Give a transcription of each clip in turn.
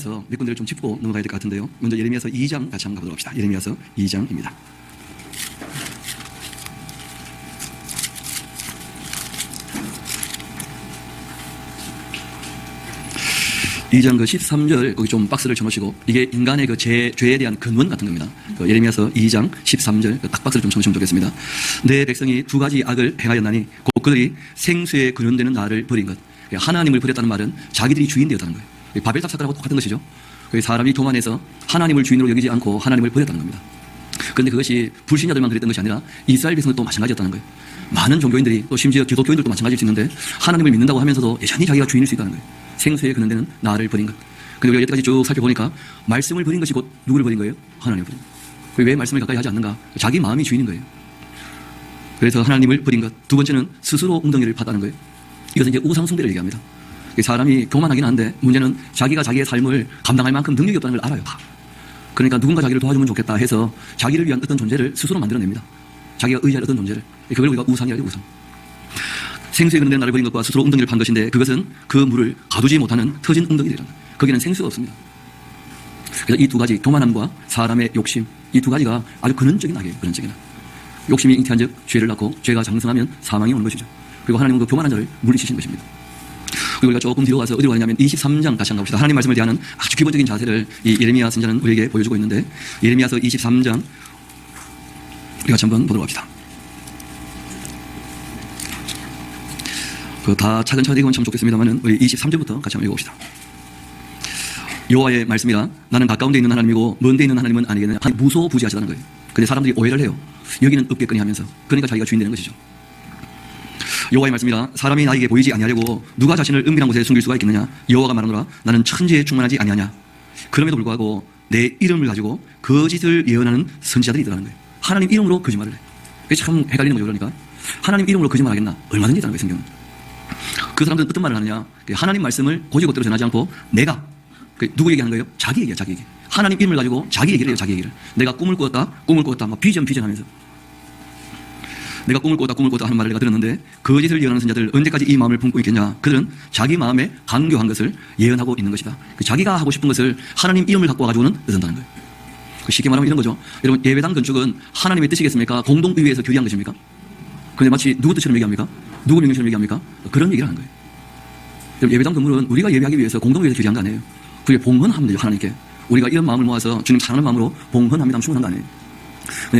예레미야서 몇 군데를 좀 짚고 넘어가야 될 것 같은데요. 먼저 예레미야서 2장 같이 한번 가보도록 합시다. 예레미야서 2장입니다. 2장 그 13절 거기 좀 박스를 쳐놓으시고 이게 인간의 그 죄에 대한 근원 같은 겁니다. 그 예레미야서 2장 13절 딱 박스를 좀 쳐놓으시면 좋겠습니다. 내 백성이 두 가지 악을 행하였나니 곧 그들이 생수에 근원되는 나를 버린 것. 하나님을 버렸다는 말은 자기들이 주인 되었다는 거예요. 바벨탑 사건하고 똑같은 것이죠. 사람이 교만해서 하나님을 주인으로 여기지 않고 하나님을 버렸다는 겁니다. 그런데 그것이 불신자들만 그랬던 것이 아니라 이스라엘 백성도 마찬가지였다는 거예요. 많은 종교인들이 또 심지어 기독교인들도 마찬가지일 수 있는데 하나님을 믿는다고 하면서도 여전히 자기가 주인일 수 있다는 거예요. 생수에 근원되는 나를 버린 것. 근데 우리가 여기까지 쭉 살펴보니까 말씀을 버린 것이 곧 누구를 버린 거예요? 하나님을 버린 것. 왜 말씀을 가까이 하지 않는가? 자기 마음이 주인인 거예요. 그래서 하나님을 버린 것. 두 번째는 스스로 웅덩이를 팠다는 거예요. 이것은 이제 우상숭배를 얘기합니다. 사람이 교만하긴 한데 문제는 자기가 자기의 삶을 감당할 만큼 능력이 없다는 걸 알아요. 그러니까 누군가 자기를 도와주면 좋겠다 해서 자기를 위한 어떤 존재를 스스로 만들어냅니다. 자기가 의지할 어떤 존재를. 그걸 우리가 우상이라고 해요. 우상. 생수에 근원된 나를 버린 것과 스스로 웅덩이를 판 것인데 그것은 그 물을 가두지 못하는 터진 웅덩이들이란 거기는 생수가 없습니다. 그래서 이 두 가지 교만함과 사람의 욕심 이 두 가지가 아주 근원적인 악이에요. 근원적인 악. 욕심이 잉태한 즉 죄를 낳고 죄가 장성하면 사망이 오는 것이죠. 그리고 하나님은 그 교만한 자를 물리치신 것입니다. 그리고 우리가 조금 뒤로 가서 어디로 가냐면 23장 다시 한번 봅시다. 하나님 말씀을 대하는 아주 기본적인 자세를 이 예레미야 선지자는 우리에게 보여주고 있는데 예레미야서 23장 우리 같이 한번 보도록 합시다. 다 차근차근 읽으면 참 좋겠습니다만은 우리 23절부터 같이 한번 읽어봅시다. 여호와의 말씀이라 나는 가까운 데 있는 하나님이고 먼 데 있는 하나님은 아니겠느냐. 무소부지하시다는 거예요. 근데 사람들이 오해를 해요. 여기는 없겠거니 하면서. 그러니까 자기가 주인 되는 것이죠. 여호와의 말씀이라 사람이 나에게 보이지 아니하려고 누가 자신을 은밀한 곳에 숨길 수가 있겠느냐. 여호와가 말하노라 나는 천지에 충만하지 아니하냐. 그럼에도 불구하고 내 이름을 가지고 거짓을 예언하는 선지자들이 있다는 거예요. 하나님 이름으로 거짓말을 해. 그게 참 헷갈리는 거죠. 그러니까 하나님 이름으로 거짓말 하겠나. 얼마든지 있다는 거예요. 성경은. 그 사람들은 어떤 말을 하느냐. 하나님 말씀을 고지고대로 전하지 않고 내가 누구 얘기하는 거예요? 자기 얘기야. 자기 얘기. 하나님 이름을 가지고 자기 얘기를 해요. 자기 얘기를. 내가 꿈을 꾸었다 막 비전하면서 내가 꿈을 꾸었다 하는 말을 내가 들었는데 거짓을 예언하는 선자들 언제까지 이 마음을 품고 있겠냐. 그들은 자기 마음에 강교한 것을 예언하고 있는 것이다. 자기가 하고 싶은 것을 하나님 이름을 갖고 와가지고는 얻는다는 거예요. 쉽게 말하면 이런 거죠. 여러분 예배당 건축은 하나님의 뜻이겠습니까? 공동의회에서 결의한 것입니까? 그런데 마치 누구 뜻처럼 얘기합니까? 누구 명령처럼 얘기합니까? 그런 얘기를 하는 거예요. 예배당 건물은 우리가 예배하기 위해서 공동의회에서 결의한 거 아니에요. 그게 봉헌하면 되죠. 하나님께. 우리가 이런 마음을 모아서 주님 사랑하는 마음으로 봉헌합니다 하면 충분한 거 아니에요.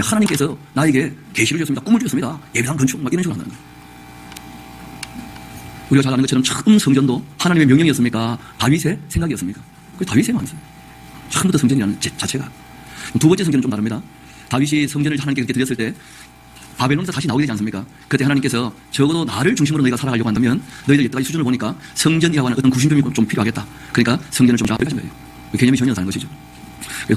하나님께서 나에게 계시를 주셨습니다. 꿈을 주셨습니다. 예배당 건축 막 이런 식으로 한다는 거예요. 우리가 잘 아는 것처럼 처음 성전도 하나님의 명령이었습니까? 다윗의 생각이었습니까? 그게 다윗의 마음이었어요. 처음부터 성전이라는 자체가. 두 번째 성전은 좀 다릅니다. 다윗이 성전을 하나님께 그렇게 드렸을 때 바벨론에서 다시 나오게 되지 않습니까? 그때 하나님께서 적어도 나를 중심으로 너희가 살아가려고 한다면 너희들 여태까지 수준을 보니까 성전이라고 하는 어떤 구심점이 좀 필요하겠다. 그러니까 성전을 좀 좌표하신 거예요. 개념이 전혀 다른 것이죠.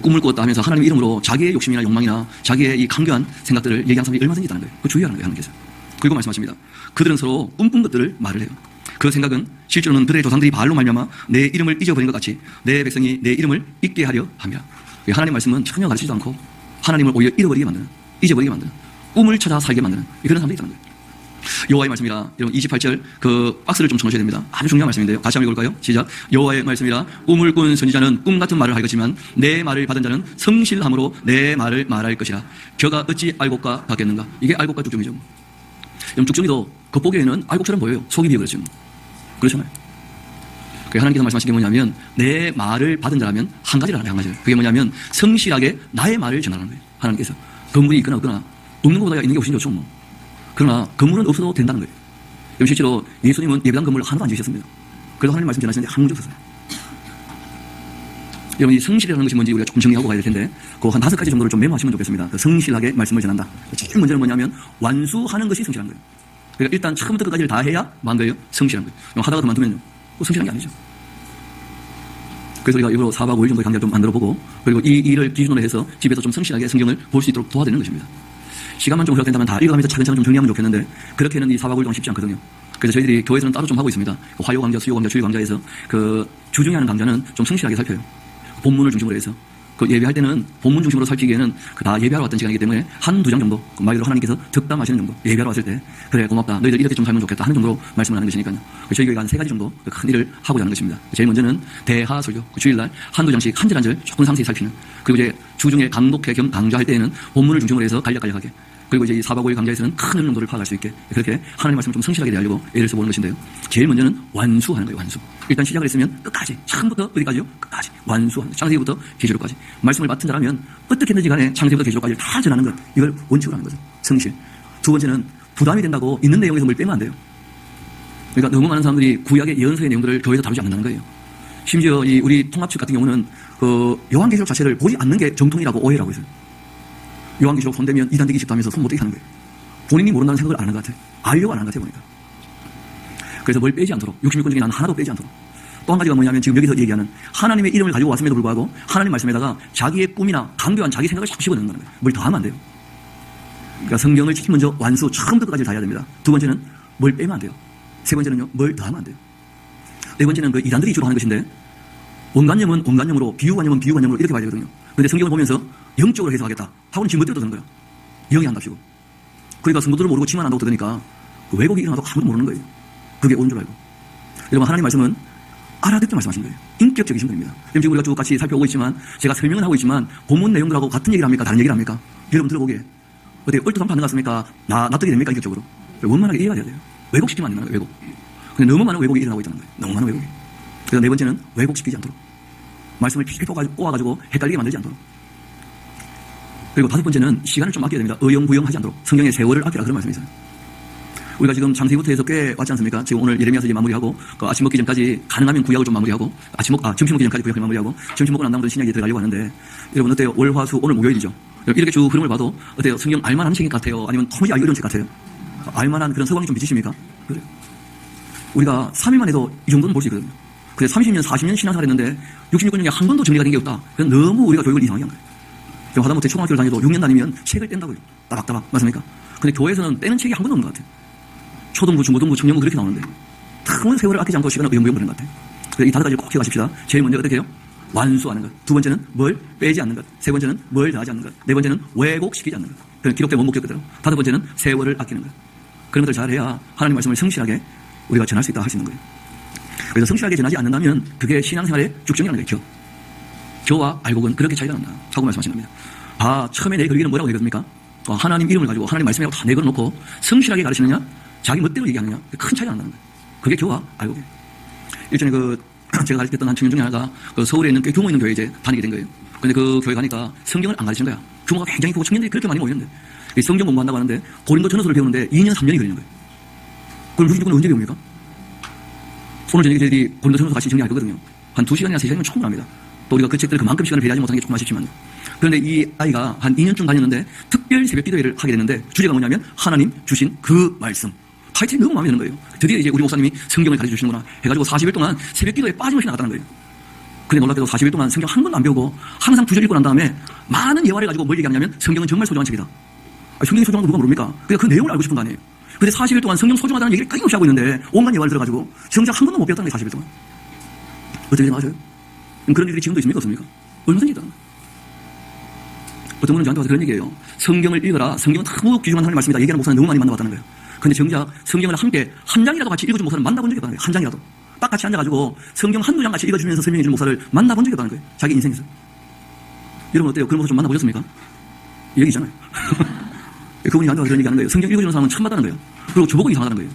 꿈을 꾸었다 하면서 하나님 이름으로 자기의 욕심이나 욕망이나 자기의 이 강교한 생각들을 얘기하는 사람이 얼마든지 있다는 거예요. 그거 주의하는 거예요. 하나님께서. 그리고 말씀하십니다. 그들은 서로 꿈꾼 것들을 말을 해요. 그 생각은 실제로는 그들의 조상들이 바알로 말미암아 내 이름을 잊어버린 것 같이 내 백성이 내 이름을 잊게 하려 함이라. 하나님 말씀은 전혀 가르치지도 않고 하나님을 오히려 잃어버리게 만드는, 잊어버리게 만드는, 꿈을 찾아 살게 만드는 그런 사람들이 있다는 거예요. 여호와의 말씀이라. 여러분 28절 그 박스를 좀 쳐놓으셔야 됩니다. 아주 중요한 말씀인데요. 다시 한번 읽어볼까요? 시작. 여호와의 말씀이라 꿈을 꾼 선지자는 꿈 같은 말을 할 것이지만 내 말을 받은 자는 성실함으로 내 말을 말할 것이라. 겨가 어찌 알곡과 같겠는가. 이게 알곡과 쭉정이죠. 여러분 쭉정이도 겉보기에는 알곡처럼 보여요. 속이 비어 그렇죠. 그렇잖아요. 하나님께서 말씀하신 게 뭐냐면 내 말을 받은 자라면 한 가지를 하나요. 한 가지. 그게 뭐냐면 성실하게 나의 말을 전하는 거예요. 하나님께서. 건물이 있거나 없거나 없는 것보다 있는 게 훨씬 좋죠. 뭐. 그러나 건물은 없어도 된다는 거예요. 실제로 예수님은 예배당 건물을 하나도 안 지으셨습니다. 그래서 하나님 말씀 전하시는데 한 문제 없었어요. 여러분 이 성실이라는 것이 뭔지 우리가 조금 정리하고 가야 될 텐데 그 한 5가지 정도를 좀 메모하시면 좋겠습니다. 그 성실하게 말씀을 전한다. 제일 문제는 뭐냐면 완수하는 것이 성실한 거예요. 그러니까 일단 처음부터 끝까지를 다 해야 뭐 한 거예요? 성실한 거예요. 하다가 그만두면요. 성실한 게 아니죠. 그래서 우리가 이후로 4박 5일 정도의 강좌를 좀 만들어보고 그리고 이 일을 기준으로 해서 집에서 좀 성실하게 성경을 볼 수 있도록 도와드리는 것입니다. 시간만 좀 허락된다면 다 읽어가면서 차근차근 좀 정리하면 좋겠는데 그렇게는 이 4박 5일 동안 쉽지 않거든요. 그래서 저희들이 교회에서는 따로 좀 하고 있습니다. 화요 강좌, 수요 강좌, 주일 강좌에서 그 주중에 하는 강좌는 좀 성실하게 살펴요. 본문을 중심으로 해서 그 예배할 때는 본문 중심으로 살피기에는 다 예배하러 왔던 시간이기 때문에 한두 장 정도, 말 그대로 하나님께서 득담하시는 정도, 예배하러 왔을 때 그래 고맙다, 너희들 이렇게 좀 살면 좋겠다 하는 정도로 말씀을 하는 것이니까요. 저희 교회가 한 3가지 정도 큰 일을 하고자 하는 것입니다. 제일 먼저는 대하설교, 주일날 한두 장씩 한 절 한 절 조금 상세히 살피는, 그리고 이제 주중에 강독회 겸 강좌할 때에는 본문을 중심으로 해서 간략하게, 그리고 이제 이 4박 5일 강좌에서는 큰 정도를 파악할 수 있게 그렇게 하나님의 말씀을 좀 성실하게 대하려고 애를 써보는 것인데요. 제일 먼저는 완수하는 거예요. 완수. 일단 시작을 했으면 끝까지, 처음부터 어디까지요? 끝까지 완수하는 거예요. 창세기부터 계시록까지 말씀을 맡은 자라면 어떻게든지 간에 창세기부터 계시록까지 다 전하는 것, 이걸 원칙으로 하는 거죠. 성실. 두 번째는 부담이 된다고 있는 내용에서 뭘 빼면 안 돼요. 그러니까 너무 많은 사람들이 구약의 예언서의 내용들을 교회에서 다루지 않는다는 거예요. 심지어 이 우리 통합 측 같은 경우는 그 요한계시록 자체를 보지 않는 게 정통이라고 오해를 하고 있어요. 요한계시록 손대면 이단되기 싶다면서 손 못 대게 하는 거예요. 본인이 모른다는 생각을 안 하는 것 같아요. 알려고 안 하는 것 같아요, 보니까. 그래서 뭘 빼지 않도록, 66권 중에 난 하나도 빼지 않도록. 또 한 가지가 뭐냐면 지금 여기서 얘기하는 하나님의 이름을 가지고 왔음에도 불구하고 하나님 말씀에다가 자기의 꿈이나 강교한 자기 생각을 자꾸 집어넣는 거예요. 뭘 더하면 안 돼요. 그러니까 성경을 특히 먼저 완수, 처음부터 끝까지 다 해야 됩니다. 두 번째는 뭘 빼면 안 돼요. 세 번째는요, 뭘 더하면 안 돼요. 네 번째는 그 이단들이 주로 하는 것인데, 원관념은 원관념으로, 비유관념은 비유관념으로 이렇게 봐야 되거든요. 근데 성경을 보면서 영적으로 해석하겠다 하고는 지금 멋대로 드는 거예요. 영이 한답시고. 그러니까 성도들을 모르고 지만 한다고 들으니까 그 왜곡이 일어나도 아무도 모르는 거예요. 그게 옳은 줄 알고. 여러분, 하나님 말씀은 알아듣게 말씀하신 거예요. 인격적이신 분입니다. 지금 우리가 쭉 같이 살펴보고 있지만, 제가 설명은 하고 있지만 본문 내용들하고 같은 얘기를 합니까? 다른 얘기를 합니까? 여러분 들어보기에 어떻게 얼토당 받는 것 같습니까? 납득이 됩니까? 인격적으로. 원만하게 이해가 돼야 돼요. 왜곡시키면 안 되는 거예요. 왜곡. 근데 너무 많은 왜곡이 일어나고 있다는 거예요. 너무 많은 왜곡이. 그래서 네 번째는 왜곡시키지 않도록. 말씀을 필필 꼬아가지고 헷갈리게 만들지 않도록. 그리고 다섯 번째는 시간을 좀 아껴야 됩니다. 의영부영하지 않도록. 성경의 세월을 아끼라, 그런 말씀이 있어요. 우리가 지금 창세기부터 해서 꽤 왔지 않습니까? 지금 오늘 예레미야서 이제 마무리하고, 그 아침 먹기 전까지 가능하면 구약을 좀 마무리하고, 점심 먹기 전까지 구약을 마무리하고, 점심 먹고 난 다음부터 신약에 들어가려고 하는데, 여러분 어때요? 월, 화, 수, 오늘 목요일이죠. 이렇게 쭉 흐름을 봐도 어때요? 성경 알만한 책 같아요? 아니면 도무지 알기 어려운 책 같아요? 알만한 그런 서광이 좀 비치십니까? 그래요. 우리가 3일만 해도 이 정도는 볼 수 있거든요. 근데 30년, 40년 신앙생활 했는데 66년 중에 한 번도 정리가 된 게 없다. 그건 너무 우리가 교육을 이상하게 한 거예요. 지금 하다못해 초등학교를 다녀도 6년 다니면 책을 뗀다고요. 따박따박. 맞습니까? 근데 교회에서는 떼는 책이 한 번도 없는 것 같아요. 초등부, 중고등부, 청년부 그렇게 나오는데 큰 세월을 아끼지 않고 시간을 의용부용 버리는 것 같아요. 그래서 이 다섯 가지를 꼭 기억하십시다. 제일 먼저 어떻게 해요? 완수하는 것. 두 번째는 뭘 빼지 않는 것. 세 번째는 뭘 더하지 않는 것. 네 번째는 왜곡시키지 않는 것. 그런 기록된 원목 그대로. 다섯 번째는 세월을 아끼는 것. 그런 것들 잘해야 하나님 말씀을 성실하게 우리가 전할 수 있다 할 수 있는 거예요. 그래서 성실하게 전하지 않는다면 그게 신앙생활의 쭉정이라는 거예요. 교와 알곡은 그렇게 차이가 난다 하고 말씀하신 겁니다. 처음에 내 글기는 뭐라고 되겠습니까? 하나님 이름을 가지고 하나님 말씀이라고 다 내걸어놓고 성실하게 가르치느냐, 자기 멋대로 얘기하느냐, 큰 차이가 난다는 거예요. 그게 교와 알곡이에요. 일전에 제가 가르쳤던 한 청년 중에 하나가 서울에 있는 꽤 규모 있는 교회에 이제 다니게 된 거예요. 근데 그 교회 가니까 성경을 안 가르치는 거야. 규모가 굉장히 크고 청년들이 그렇게 많이 모였는데 성경 공부한다고 하는데 고린도 전서를 배우는데 2년 3년이 걸리는 거예요. 그걸 66권은 언제 배웁니까? 오늘 저녁에 저희들이 고린도 전서 같이 정리할 거거든요. 한 2시간이나 3시간이면 충분합니다. 또 우리가 그 책들을 그만큼 시간을 배려하지 못하는 게 조금 아쉽지만, 그런데 이 아이가 한 2년쯤 다녔는데 특별 새벽 기도회를 하게 됐는데 주제가 뭐냐면 하나님 주신 그 말씀. 타이틀이 너무 마음에 드는 거예요. 드디어 이제 우리 목사님이 성경을 가르쳐 주시는구나 해가지고 40일 동안 새벽 기도에 빠짐없이 나갔다는 거예요. 근데 놀랍게도 40일 동안 성경 한 권도 안 배우고 항상 2절 읽고 난 다음에 많은 예화를 가지고 뭘 얘기하냐면 성경은 정말 소중한 책이다. 성경이 소중한 거 누가 모릅니까? 그러니까 그 내용을 알고 싶은 거 아니에요. 근데 40일 동안 성경 소중하다는 얘기를 끊임없이 하고 있는데 온갖 예화를 들어가지고 정작 한 번도 못 배웠다는 거예요. 40일 동안. 어떻게 생각하세요? 그런 일이 지금도 있습니까? 없습니까? 얼마든지 있다는 거예요. 어떤 분은 저한테 와서 그런 얘기예요. 성경을 읽어라. 성경은 너무 귀중한 하나님 말씀이다. 얘기하는 목사는 너무 많이 만나봤다는 거예요. 근데 정작 성경을 함께 한 장이라도 같이 읽어준 목사를 만나본 적이 없다는 거예요. 한 장이라도. 딱 같이 앉아가지고 성경 한두 장 같이 읽어주면서 설명해주는 목사를 만나본 적이 없다는 거예요. 자기 인생에서. 여러분 어때요? 그런 목사 좀 만나보셨습니까? 이 얘기잖아요. 그분이 저한테 와서 그런 얘기하는 거예요. 성경 읽어주는 사람은 참 맞다는 거예요. 그리고 저보고 이상하다는 거예요.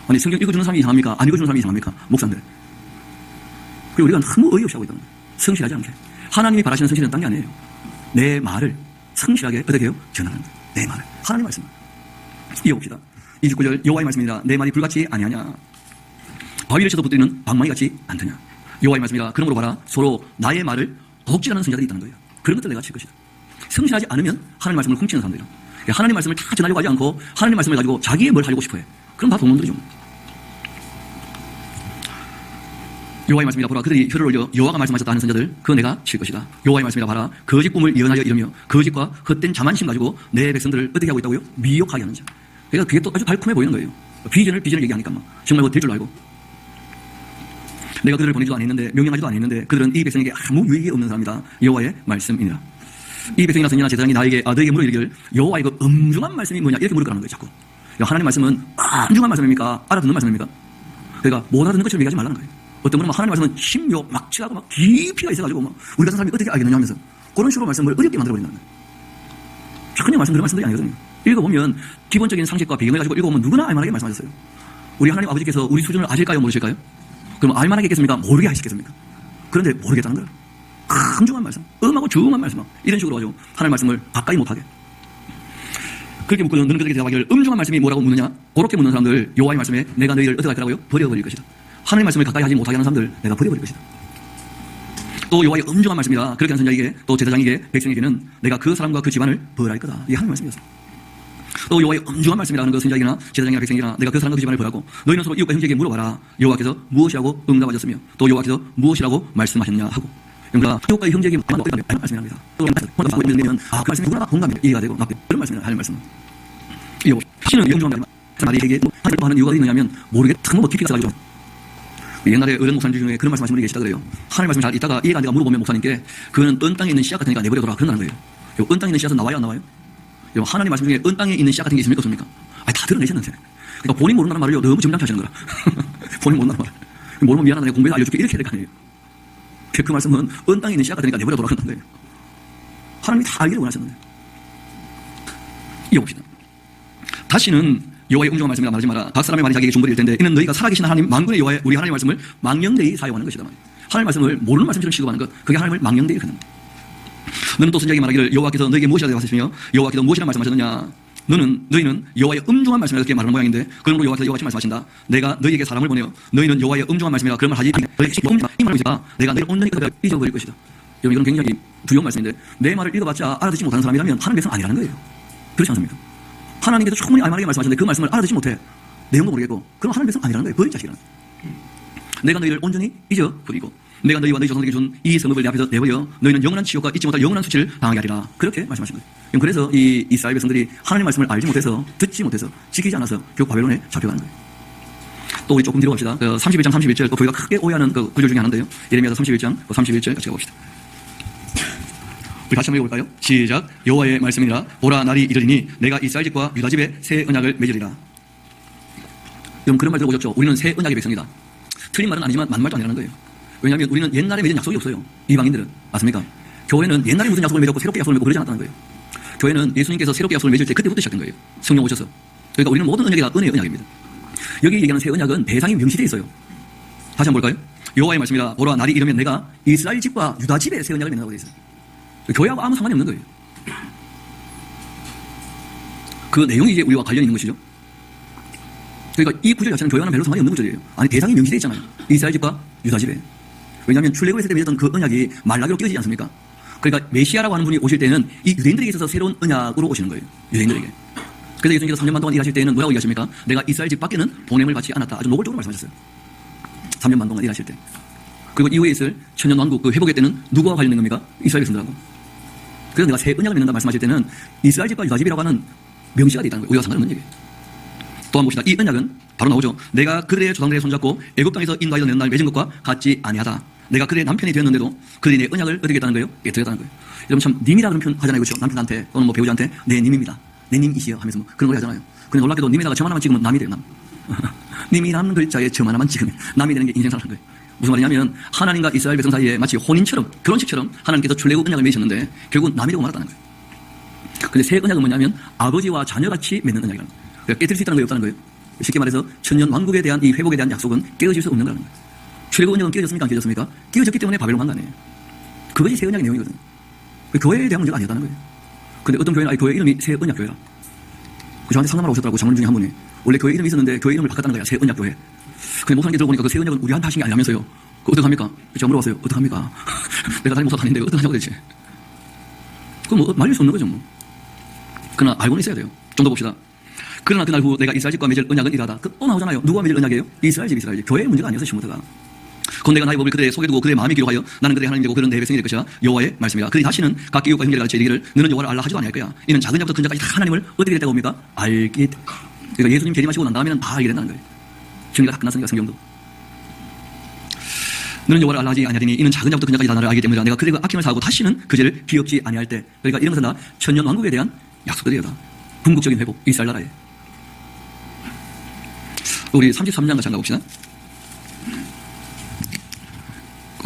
아니 성경 읽어주는 사람이 이상합니까? 안 읽어주는 사람이 이상합니까? 목사인데. 그리고 우리가 너무 어이없이 하고 있다는 거예요. 성실하지 않게. 하나님이 바라시는 성실은 딴 게 아니에요. 내 말을 성실하게 어떻게 해요? 전하는 거예요. 내 말을. 하나님 말씀. 이어봅시다. 29절 여호와의 말씀이라 내 말이 불같이 아니하냐. 바위를 쳐도 붙들리는 방망이 같이 않더냐. 여호와의 말씀이라 그러므로 봐라. 서로 나의 말을 덕질하는 선자들이 있다는 거예요. 그런 것들 내가 칠 것이다. 성실하지 않으면 하나님 말씀을 훔치는 사람들이야. 하나님 말씀을 다 전하려고 하지 않고 하나님 말씀을 가지고 자기의 뭘 하려고 싶어해. 그럼 다 동문들이죠. 여호와의 말씀이라 보라. 그들이 혀를 올려 여호와가 말씀하셨다 하는 선자들 그거 내가 칠 것이다. 여호와의 말씀이라 봐라. 거짓 꿈을 예언하여 이르며 거짓과 헛된 자만심 가지고 내 백성들을 어떻게 하고 있다고요? 미혹하게 하는 자. 그러니까 그게 또 아주 달콤해 보이는 거예요. 비전을 얘기하니까 막 정말 뭐 될 줄 알고. 내가 그들을 보내지도 않았는데 명령하지도 않았는데 그들은 이 백성에게 아무 유익이 없는 사람이다. 여호와의 말씀이니라. 이 백성이나 선지자나 제사장이 너에게 물어 이르기를 여호와의 그 엄중한 말씀이 뭐냐 이렇게 물을 거라는 거예요. 자꾸. 하나님 말씀은 엄중한 말씀입니까? 알아듣는 말씀입니까? 그러니까 못 알아듣는 것처럼 얘기하지 말라는 거예요. 어떤 분은 하나님 말씀은 심요 막치하고 막 깊이가 있어가지고 막 우리 같은 사람이 어떻게 알겠느냐 하면서 그런 식으로 말씀을 어렵게 만들어버린다는 거예요. 그냥 그런 말씀들이 아니거든요. 읽어보면 기본적인 상식과 배경을 가지고 읽어보면 누구나 알만하게 말씀하셨어요. 우리 하나님 아버지께서 우리 수준을 아실까요? 모르실까요? 그럼 알만하게 했겠습니까? 모르게 하시겠습니까? 그런데 모르겠다는 거예요. 엄중한 말씀, 엄하고 중한 말씀, 이런 식으로 가지고 하나님 말씀을 가까이 못하게. 그렇게 묻고는 너는 그들에게 대답하기를 엄중한 말씀이 뭐라고 묻느냐? 그렇게 묻는 사람들 여호와의 말씀에 내가 너희를 어떻게 할 거라고요? 버려버릴 것이다. 하나님의 말씀을 가까이 하지 못하게 하는 사람들 내가 버려버릴 것이다. 또 여호와의 엄중한 말씀이다. 그렇게 하는 선자에게 또 제사장에게 백성에게는 내가 그 사람과 그 집안을 벌할 거다. 이게 하나님의 말씀이었어. 또 여호와의 엄중한 말씀이라는 그 선자에게나 제사장이나 백성에게나 내가 그 사람과 그 집안을 벌하고 너희는 서로 이웃과 형제에게 물어봐라. 여호와께서 무엇이라고 응답하셨으며 또 여호와께서 무엇이라고 말씀하셨냐 하고. 그러니까 이웃과 형제에게 말씀이랍니다. 또 그 말씀이 누구나 공감이 이해가 되고 그런 말씀이라 하나님의 말씀. 이거 신은 엄중한 말이에게 하는 이유가 있느냐면 모르겠다. 뭐 깊이가 가지고. 옛날에 어른 목사님 중에 그런 말씀하신 분이 계시다 그래요. 하나님 말씀 잘 있다가 이해가 안 되가 물어보면 목사님께 그거는 은 땅에 있는 씨앗 같으니까 내버려둬라 그런다는 거예요. 은 땅에 있는 씨앗은 나와요 안 나와요? 하나님 말씀 중에 은 땅에 있는 씨앗 같은 게 있습니까 없습니까? 다 드러내셨는데. 그러니까 본인 모른다는 말을요 너무 점잖게 하시는 거라. 본인 모른다는 말을. 모르면 미안하다 내가 공부해서 알려줄게 이렇게 해야 될 거 아니에요. 그 말씀은 은 땅에 있는 씨앗 같으니까 내버려둬라 그런다는 거예요. 하나님이 다 알기를 원하셨는데. 이어봅시다. 다시는 여호와의 엄중한 말씀이라 말하지 마라. 각 사람의 말이 자기에게 중벌일 텐데 이는 너희가 살아계신 하나님 만군의 여호와의 우리 하나님의 말씀을 망령되이 사용하는 것이다. 하나님의 말씀을 모르는 말씀처럼 취급하는 것 그게 하나님을 망령되이 하는 것. 너는 또 선지자에게 말하기를 여호와께서 너에게 무엇이라고 하셨으며 여호와께서 무엇이라 말씀하셨느냐. 너희는 여호와의 엄중한 말씀이라 이렇게 말하는 모양인데 그러므로 여호와께서 이와 같이 말씀하신다. 내가 너희에게 사람을 보내어 너희는 여호와의 엄중한 말씀이라 그런 말 하지 말라. 내가 너희를 온전히 잊어버릴 것이다. 여러분 이건 굉장히 두려운 말씀인데 내 말을 읽어봤자 알아듣지 못하는 사람이라면 하나님 백성 아니라는 거예요. 그렇지 않습니까? 하나님께서 충분히 알만하게 말씀하셨는데 그 말씀을 알아듣지 못해. 내용도 모르겠고 그럼 하나님 백성 아니라는 거예요. 버릴 자식이라는 거예요. 내가 너희를 온전히 잊어버리고 내가 너희와 너희 조상에게 준 이 성읍을 내 앞에서 내버려 너희는 영원한 치욕과 잊지 못할 영원한 수치를 당하게 하리라. 그렇게 말씀하신 거예요. 그래서 이 이스라엘 백성들이 하나님 말씀을 알지 못해서 듣지 못해서 지키지 않아서 결국 바벨론에 잡혀가는 거예요. 또 우리 조금 뒤로 갑시다. 31장 31절 우리가 크게 오해하는 그 구절 중에 하나인데요. 예레미야서 31장 31절 같이 가봅시다. 우리 다시 한번 읽어볼까요? 시작. 여호와의 말씀이니라. 보라 날이 이르리니 내가 이스라엘 집과 유다 집에 새 언약을 맺으리라. 여러분 그런 말 들어보셨죠? 우리는 새 언약의 백성이다. 틀린 말은 아니지만 맞는 말도 아니라는 거예요. 왜냐하면 우리는 옛날에 맺은 약속이 없어요. 이방인들은. 맞습니까? 교회는 옛날에 무슨 약속을 맺었고 새롭게 약속을 맺고 그러지 않았다는 거예요. 교회는 예수님께서 새롭게 약속을 맺을 때 그때부터 시작된 거예요. 성령 오셔서. 그러니까 우리는 모든 언약이 다 은혜의 언약입니다. 여기 얘기하는 새 언약은 대상이 명시되어 있어요. 다시 한번 볼까요? 여호와의 말씀이라. 보라 날이 이르면 내가 이스라엘 집과 유다 집에 새 언약을 맺는다고 되어 있어요. 교회하고 아무 상관이 없는 거예요. 그 내용이 이제 우리와 관련이 있는 것이죠. 그러니까 이 구절 자체는 교회와는 별로 상관이 없는 구절이에요. 아니 대상이 명시되어 있잖아요. 이스라엘 집과 유다 집에. 왜냐하면 출애굽했을 때 맺었던 그 언약이 말라기로 끼어지지 않습니까? 그러니까 메시아라고 하는 분이 오실 때는 이 유대인들에게 있어서 새로운 언약으로 오시는 거예요. 유대인들에게. 그래서 예수님께서 3년 반 동안 일하실 때는 뭐라고 얘기하십니까? 내가 이스라엘 집 밖에는 보냄을 받지 않았다. 아주 노골적으로 말씀하셨어요. 3년 반 동안 일하실 때. 그리고 이후에 있을 천년 왕국 그 회복의 때는 누구와 관련된 겁니까? 이스라엘 백성들하고. 그래서 내가 새 언약을 맺는다 말씀하실 때는 이스라엘 집과 유다 집이라고 하는 명시가 되어 있다는 거예요. 우리가 상관없는 얘기예요. 또 한번 봅시다. 이 언약은 바로 나오죠. 내가 그들의 조상들의 손잡고 애굽 땅에서 인도하여 내는 날 맺은 것과 같지 아니하다. 내가 그들의 남편이 되었는데도 그들이 내 언약을 어떻게 했다는 거예요? 깨뜨렸다는 거예요. 여러분 참 님이라 그런 표현 하잖아요. 그렇죠? 남편한테 또는 뭐 배우자한테 내 님입니다. 내 님이시여 하면서 뭐 그런 걸 하잖아요. 근데 놀랍게도 님에다가 점 하나만 찍으면 남이 돼요. 남. 님이라는 글자에 점 하나만 찍으면 남이 되는 게 인생사라는 거예요. 무슨 말이냐면 하나님과 이스라엘 백성 사이에 마치 혼인처럼 결혼식처럼 하나님께서 출애굽 언약을 맺으셨는데 결국은 남이 되고 말았다는 거예요. 근데 새 언약은 뭐냐면 아버지와 자녀같이 맺는 언약이라는 거예요. 그러니까 깨뜨릴 수 있다는 거예요, 없다는 거예요. 쉽게 말해서 천년 왕국에 대한 이 회복에 대한 약속은 깨어질 수 없는 거라는 거예요. 출애굽 언약은 깨어졌습니까? 안 깨어졌습니까? 깨어졌기 때문에 바벨론 간 거 아니에요. 그것이 새 언약의 내용이거든요. 교회에 대한 문제가 아니었다는 거예요. 근데 어떤 교회는 교회 이름이 새 언약 교회라. 저한테 상담하러 오셨더라고. 장로님 중에 한 분이. 원래 교회 이름이 있었는데 교회 이름을 바꿨다는 거야. 새 언약 교회. 근데 목사님께 들어보니까 그 새 언약은 우리한테 하신 게 아니라면서요. 그거 어떡합니까? 제가 물어봤어요. 어떡합니까? 내가 다른 목사도 아닌데 어떡하냐고 대체. 그거 뭐 말릴 수 없는 거죠 뭐. 그러나 알고는 있어야 돼요. 좀 더 봅시다. 그러나 그날 후 내가 이스라엘 집과 맺을 언약은 이라다. 또 나오잖아요. 누구와 맺을 언약이에요? 이스라엘 집. 교회의 문제가 아니어서 시모터가. 곧 내가 나의 법을 그들의 속에 두고 그들의 마음에 기록하여 나는 그들의 하나님 되고 그들은 내 백성이 될 것이라. 여호와의 말씀이라. 그들이 다시는 각 이웃과 형제를 가르쳐 이르기를 너는 여호와를 알라 하지도 아니할 거야. 이는 작은 자부터 큰 자까지 다 하나님을 어떻게 됐다고 봅니까? 알게. 그러니까 예수님 재림하시고 난 다음에는 다 알게 된다는 거예요. 정리가 다 끝났으니까 성경도. 너는 여호와를 알라 하지 아니하리니 이는 작은 자부터 큰 자까지 다 나를 알기 때문이라. 내가 그들과 악행을 사하고 다시는 그 죄를 기억지 아니할 때. 그러니까 이런 것은 다 천년 왕국에 대한 약속들이다. 궁극적인 회복, 이스라엘 나라에. 우리 33장 같이 한번 봅시다.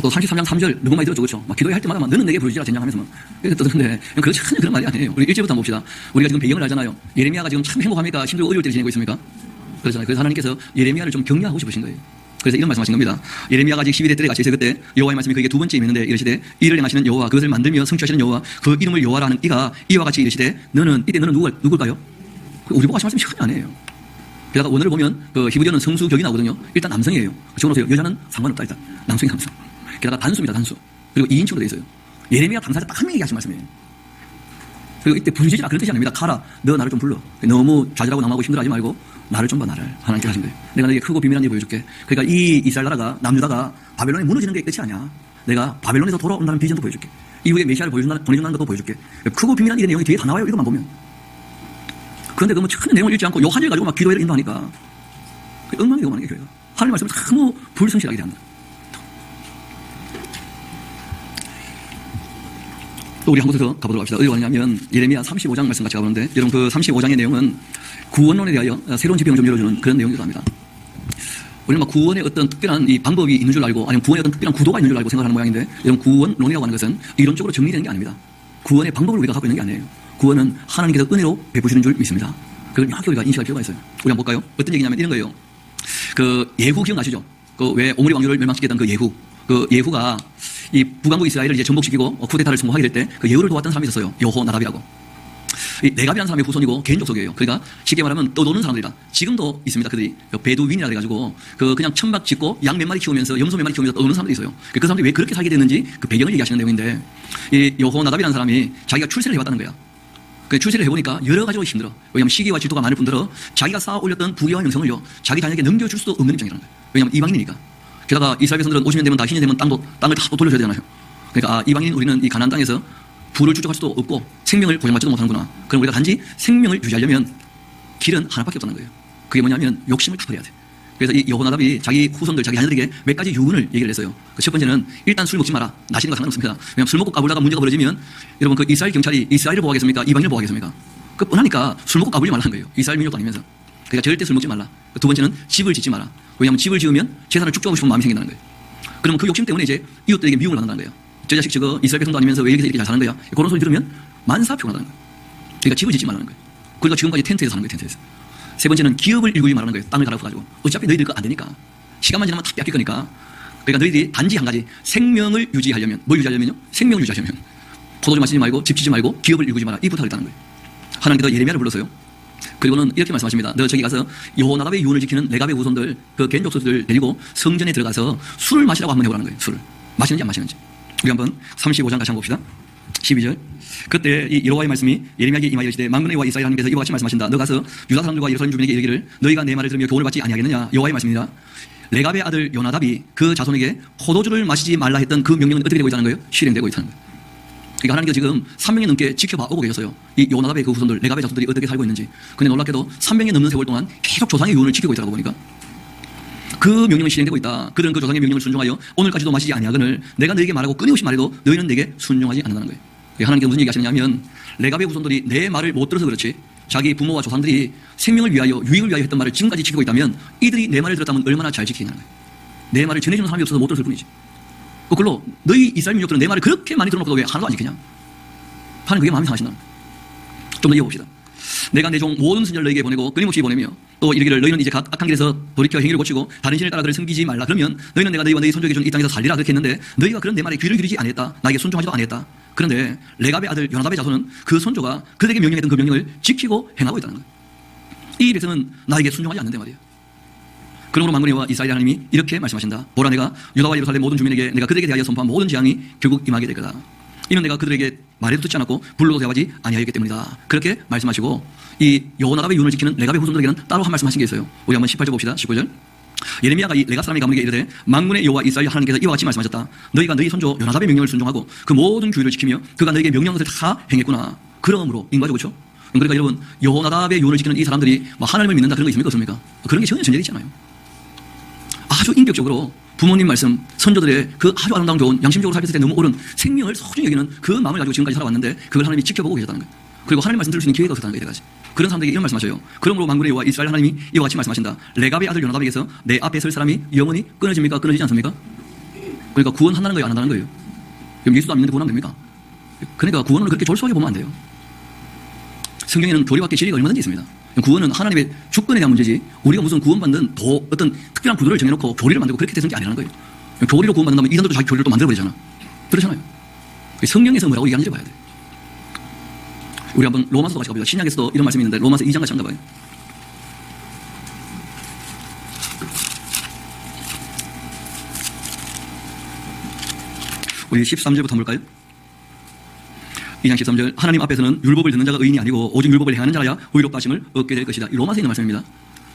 또 33장 3절 너무 많이 들었죠, 그렇죠? 막 기도할 때마다 막 너는 내게 부르짖으라 젠장하면서 막 떠드는데 그거 전혀 그런 말이 아니에요. 우리 1절부터 한번 봅시다. 우리가 지금 배경을 알잖아요. 예레미야가 지금 참 행복합니까? 힘들고 어려울 때를 지내고 있습니까? 그렇잖아요. 그래서 하나님께서 예레미야를 좀 격려하고 싶으신 거예요. 그래서 이런 말씀하신 겁니다. 예레미야가 아직 12대 때 같이 있을 그때 여호와의 말씀이 그에게 두 번째 임했는데 이르시되 이를 행하시는 여호와 그것을 만들며 성취하시는 여호와 그 이름을 여호와라 하는 이가 이와 같이 이르시되 너는 이때 너는 누굴까요? 우리 보고 하신 말씀이 전혀 아니에요. 게다가 원어를 보면 그 히브리어는 성수격이 나오거든요. 일단 남성이에요. 적어놓으세요. 여자는 상관없다 일단. 남성이 남성. 게다가 단수입니다. 단수. 그리고 2인칭으로 되어 있어요. 예레미야 당사자 딱 한 명에게 하신 말씀이에요. 그리고 이때 부르짖으라 그런 뜻이 아닙니다. 가라. 너 나를 좀 불러. 너무 좌절하고 남하고 힘들어하지 말고 나를 좀 봐. 나를. 하나님께 하신 거예요. 내가 너에게 크고 비밀한 일 보여줄게. 그러니까 이 이스라엘 나라가 남유다가 바벨론에 무너지는 게 끝이 아니야. 내가 바벨론에서 돌아온다는 비전도 보여줄게. 이후에 메시아를 보내준다는 것도 보여줄게. 크고 비밀한 일의 내용이 뒤에 다 나와요. 이것만 보면. 그런데 그 뭐 큰 내용을 읽지 않고 요 한 일 가지고 막 기도회를 인도하니까 엉망이 되고 마는 게 교회가. 하나님 말씀을 너무 불성실하게 대한다. 또 우리 한 곳에 더 가보도록 합시다. 어디 가냐면 예레미야 35장 말씀 같이 가보는데 여러분 그 35장의 내용은 구원론에 대하여 새로운 지평을 좀 열어주는 그런 내용이기도 합니다. 우리는 막 구원의 어떤 특별한 이 방법이 있는 줄 알고 아니면 구원의 어떤 특별한 구도가 있는 줄 알고 생각하는 모양인데 여러분 구원론이라고 하는 것은 이론적으로 정리되는 게 아닙니다. 구원의 방법을 우리가 갖고 있는 게 아니에요. 구원은 하나님께서 은혜로 베푸시는 줄 믿습니다. 그걸 명확히 우리가 인식할 필요가 있어요. 우리 한번 볼까요? 어떤 얘기냐면 이런 거예요. 그 예후 기억나시죠? 그 왜 오므리 왕조를 멸망시켰던 그 예후. 그 예후가 이 북왕국 이스라엘을 이제 정복시키고 쿠데타를 성공하게 될 때 그 예후를 도왔던 사람이 있었어요. 여호나답이라고. 이 레갑이라는 사람의 후손이고 개인 족속이에요. 그러니까 쉽게 말하면 떠도는 사람들이다. 지금도 있습니다. 그들이 베두윈이라 그래가지고 그 그냥 천막 짓고 양 몇 마리 키우면서 염소 몇 마리 키우면서 떠도는 사람들이 있어요. 그 사람들이 왜 그렇게 살게 됐는지 그 배경을 얘기하시는 내용인데 이 여호나답이라는 사람이 자기가 출세를 해봤다는 거야. 그 출세를 해보니까 여러 가지로 힘들어. 왜냐하면 시기와 질투가 많을 뿐더러 자기가 쌓아 올렸던 부귀와 명성을요 자기 자녀에게 넘겨줄 수도 없는 입장이라는 거예요. 왜냐하면 이방인이니까. 게다가 이스라엘 백성들은 50년 되면 다 신이 되면 땅을 다 또 돌려줘야 되잖아요. 그러니까 이방인 우리는 이 가나안 땅에서 부를 축적할 수도 없고 생명을 보장받지도 못하는구나. 그럼 우리가 단지 생명을 유지하려면 길은 하나밖에 없다는 거예요. 그게 뭐냐면 욕심을 다버려야 돼. 그래서 이 여호나답이 자기 후손들, 자기 자녀들에게 몇 가지 유언을 얘기를 했어요. 그 첫 번째는 일단 술 먹지 마라. 나시는 거 상관없습니다. 왜냐하면 술 먹고 까불다가 문제가 벌어지면 여러분 그 이스라엘 경찰이 이스라엘을 보호하겠습니까? 이방인을 보호하겠습니까? 그 뻔하니까 술 먹고 까불지 말라는 거예요. 이스라엘 민족도 아니면서. 그러니까 절대 술 먹지 말라. 두 번째는 집을 짓지 마라. 왜냐하면 집을 지으면 재산을 축적하고 싶은 마음이 생긴다는 거예요. 그러면 그 욕심 때문에 이제 이웃들에게 미움을 받는다는 거예요. 저 자식 저거 이스라엘 백성도 아니면서 왜 여기서 이렇게 잘 사는 거야? 그런 소리 들으면 만사평하다는 거예요. 그러니까 집을 짓지 말라는 거예요. 그러니까 지금까지 텐트에서 사는 거예요. 텐트에서. 세 번째는 기업을 일구지 말라는 거예요. 땅을 갈아엎어가지고. 어차피 너희들 거 안 되니까. 시간만 지나면 다 뺏길 거니까. 그러니까 너희들이 단지 한 가지 생명을 유지하려면 뭘 유지하려면요? 생명을 유지하려면 포도주 마시지 말고 집 짓지 말고 기업을 일구지 마라. 이 부탁을 했다는 거예요. 하나님께서 예레미야를 불렀어요. 그리고는 이렇게 말씀하십니다. 너 저기 가서 여호나답의 유언을 지키는 레갑의 후손들 그 겐족속들 데리고 성전에 들어가서 술을 마시라고 한번 해보라는 거예요. 술을 마시는지 안 마시는지. 우리 한번 35장 같이 한번 봅시다. 12절. 그때 이 여호와의 말씀이 예레미야에게 임하여 이르시되 만군의 여호와 이스라엘 하나님께서 이와 같이 말씀하신다. 너 가서 유다 사람들과 예루살렘 주민에게 이르기를 너희가 내 말을 들으며 교훈을 받지 아니하겠느냐. 여호와의 말씀이니라. 레갑의 아들 요나답이 그 자손에게 포도주를 마시지 말라 했던 그 명령은 어떻게 되고 있다는 거예요? 실행되고 있다는 거예요. 그러니까 하나님께서 지금 300년 넘게 지켜봐 오고 계셨어요. 이 요나답의 그 후손들, 레갑의 자손들이 어떻게 살고 있는지. 근데 놀랍게도 300년 넘는 세월 동안 계속 조상의 유언을 지키고 있다고 보니까 그 명령은 실행되고 있다. 그들은 그 조상의 명령을 순종하여 오늘까지도 마시지 아니하거늘 내가 너에게 말하고 끊임없이 말해도 너희는 내게 순종하지 않는다는 거예요. 하나님께서 무슨 얘기 하시느냐면 레갑의 후손들이 내 말을 못 들어서 그렇지 자기 부모와 조상들이 생명을 위하여 유익을 위하여 했던 말을 지금까지 지키고 있다면 이들이 내 말을 들었다면 얼마나 잘 지키냐는 거예요. 내 말을 전해주는 사람이 없어서 못 들었을 뿐이지. 그걸로 너희 이스라엘 민족들은 내 말을 그렇게 많이 들어놓고도 왜 하나도 안 지키냐? 하나님 그게 마음이 상하신다. 좀 더 이어봅시다. 내가 내 종 모든 선지자를 너에게 보내고 끊임없이 보내며 또 이르기를 너희는 이제 각 악한 길에서 돌이켜 행위를 고치고 다른 신을 따라 그를 섬기지 말라. 그러면 너희는 내가 너희와 너희 손족에게 준 이 땅에서 살리라 그렇게 했는데 너희가 그런 내 말에 귀를 기르지 아니했다. 나에게 순종하지도 아니했다. 그런데 레갑의 아들 요나답의 자손은 그 손조가 그들에게 명령했던 그 명령을 지키고 행하고 있다는 거예요. 이 백성은 나에게 순종하지 않는데 말이에요. 그러므로 만군의 여호와 이스라엘 하나님이 이렇게 말씀하신다. 보라 내가 유다와 예루살렘 모든 주민에게 내가 그들에게 대하여 선포한 모든 재앙이 결국 임하게 될 거다. 이는 내가 그들에게 말해도 듣지 않았고 불러도 대하지 아니하였기 때문이다. 그렇게 말씀하시고 이 여호나답의 유언을 지키는 레갑의 후손들에게는 따로 한 말씀하신 게 있어요. 우리 한번 18절 봅시다. 19절. 예레미야가 이 레갑 사람의 가문에게 이르되 만군의 여호와 이스라엘 하나님께서 이와 같이 말씀하셨다. 너희가 너희 손조 요나답의 명령을 순종하고 그 모든 규율을 지키며 그가 너희에게 명령한 것을 다 행했구나. 그러므로 인과죠, 그렇죠? 그러니까 여러분 여호나답의 유언을 지키는 이 사람들이 뭐 하나님을 믿는다 그런 거 있습니까 없습니까? 그런 게 전혀 전제되지 않아요. 아주 인격적으로 부모님 말씀, 선조들의 그 아주 아름다운 교훈, 양심적으로 살폈을 때 너무 옳은 생명을 소중히 여기는 그 마음을 가지고 지금까지 살아왔는데 그걸 하나님이 지켜보고 계셨다는 거예요. 그리고 하나님 말씀 들을 수 있는 기회가 없었다는 거예요. 이때까지. 그런 사람들에게 이런 말씀하셔요. 그러므로 만군의 여호와 이스라엘 하나님이 이와 같이 말씀하신다. 레갑의 아들 요나답에게서 내 앞에 설 사람이 영원히 끊어집니까? 끊어지지 않습니까? 그러니까 구원한다는 거예요? 안 한다는 거예요? 그럼 예수도 안 믿는데 구원하면 됩니까? 그러니까 구원을 그렇게 졸소하게 보면 안 돼요. 성경에는 교리밖에 진리가 얼마든지 있습니다. 구원은 하나님의 주권에 대한 문제지 우리가 무슨 구원받는 어떤 특별한 구도를 정해놓고 교리를 만들고 그렇게 되는 게 아니라는 거예요. 교리로 구원받는다면 이단들도 자기 교리를 또 만들어버리잖아. 그렇잖아요. 성경에서 뭐라고 얘기하는지 봐야 돼. 우리 한번 로마서도 같이 가보자. 신약에서도 이런 말씀이 있는데 로마서 2장 같이 한번 봐요. 우리 13절부터 볼까요? 2장 13절 하나님 앞에서는 율법을 듣는 자가 의인이 아니고 오직 율법을 행하는 자라야 의롭다 하심을 얻게 될 것이다. 이 로마서에 있는 말씀입니다.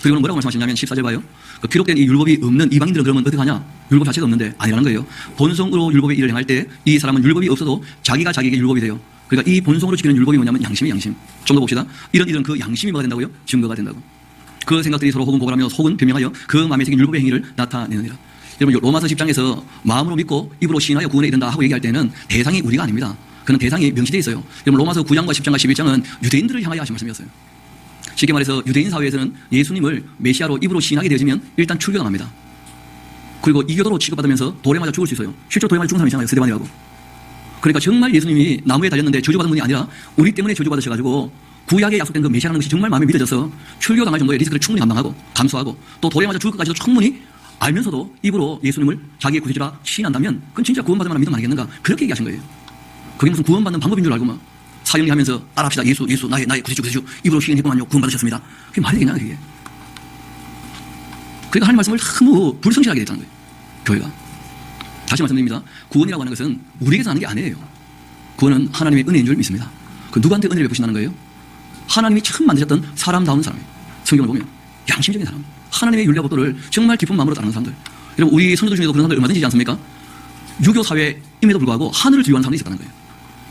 그리고는 뭐라고 말씀하시냐면 14절 봐요. 그 기록된 이 율법이 없는 이방인들은 그러면 어떻게 하냐? 율법 자체가 없는데 아니라는 거예요. 본성으로 율법의 일을 행할 때 이 사람은 율법이 없어도 자기가 자기에게 율법이 돼요. 그러니까 이 본성으로 지키는 율법이 뭐냐면 양심이 양심. 좀 더 봅시다. 이런 일은 그 양심이 뭐가 된다고요? 증거가 된다고. 그 생각들이 서로 혹은 고발하며 속은 변명하여 그 마음에 새긴 율법의 행위를 나타내느니라. 여러분 로마서 10장에서 마음으로 믿고 입으로 시인하여 구원에 이른다 하고 얘기할 때는 대상이 우리가 아닙니다. 그는 대상이 명시되어 있어요. 여러분 로마서 9장과 10장과 11장은 유대인들을 향하여 하신 말씀이었어요. 쉽게 말해서 유대인 사회에서는 예수님을 메시아로 입으로 시인하게 되어지면 일단 출교당합니다. 그리고 이교도로 취급받으면서 돌에 맞아 죽을 수 있어요. 실제로 돌에 맞아 죽은 사람이 있잖아요. 스데반이라고. 그러니까 정말 예수님이 나무에 달렸는데 저주받은 분이 아니라 우리 때문에 저주받으셔가지고 구약에 약속된 그 메시아라는 것이 정말 마음에 믿어져서 출교당할 정도의 리스크를 충분히 감당하고 감수하고 또 돌에 맞아 죽을 것까지도 충분히 알면서도 입으로 예수님을 자기의 구세주라 시인한다면 그건 진짜 구원받을 만한 믿음 아니겠는가? 그렇게 얘기하신 거예요. 그게 무슨 구원받는 방법인 줄 알고 막 사형리하면서 따라합시다. 예수 나의 구세주 입으로 시인해보면요 구원받으셨습니다. 그게 말이 되냐 그게. 그러니까 하나님 말씀을 너무 불성실하게 됐다는 거예요. 교회가. 다시 말씀드립니다. 구원이라고 하는 것은 우리에게서 하는 게 아니에요. 구원은 하나님의 은혜인 줄 믿습니다. 그 누구한테 은혜를 베푸신다는 거예요? 하나님이 처음 만드셨던 사람다운 사람이에요. 성경을 보면 양심적인 사람, 하나님의 윤리와 법도를 정말 깊은 마음으로 따르는 사람들. 여러분 우리 선조들 중에도 그런 사람들 얼마든지 있지 않습니까? 유교 사회임에도 불구하고 하늘을 두려워하는 사람들이 있었다는 거예요.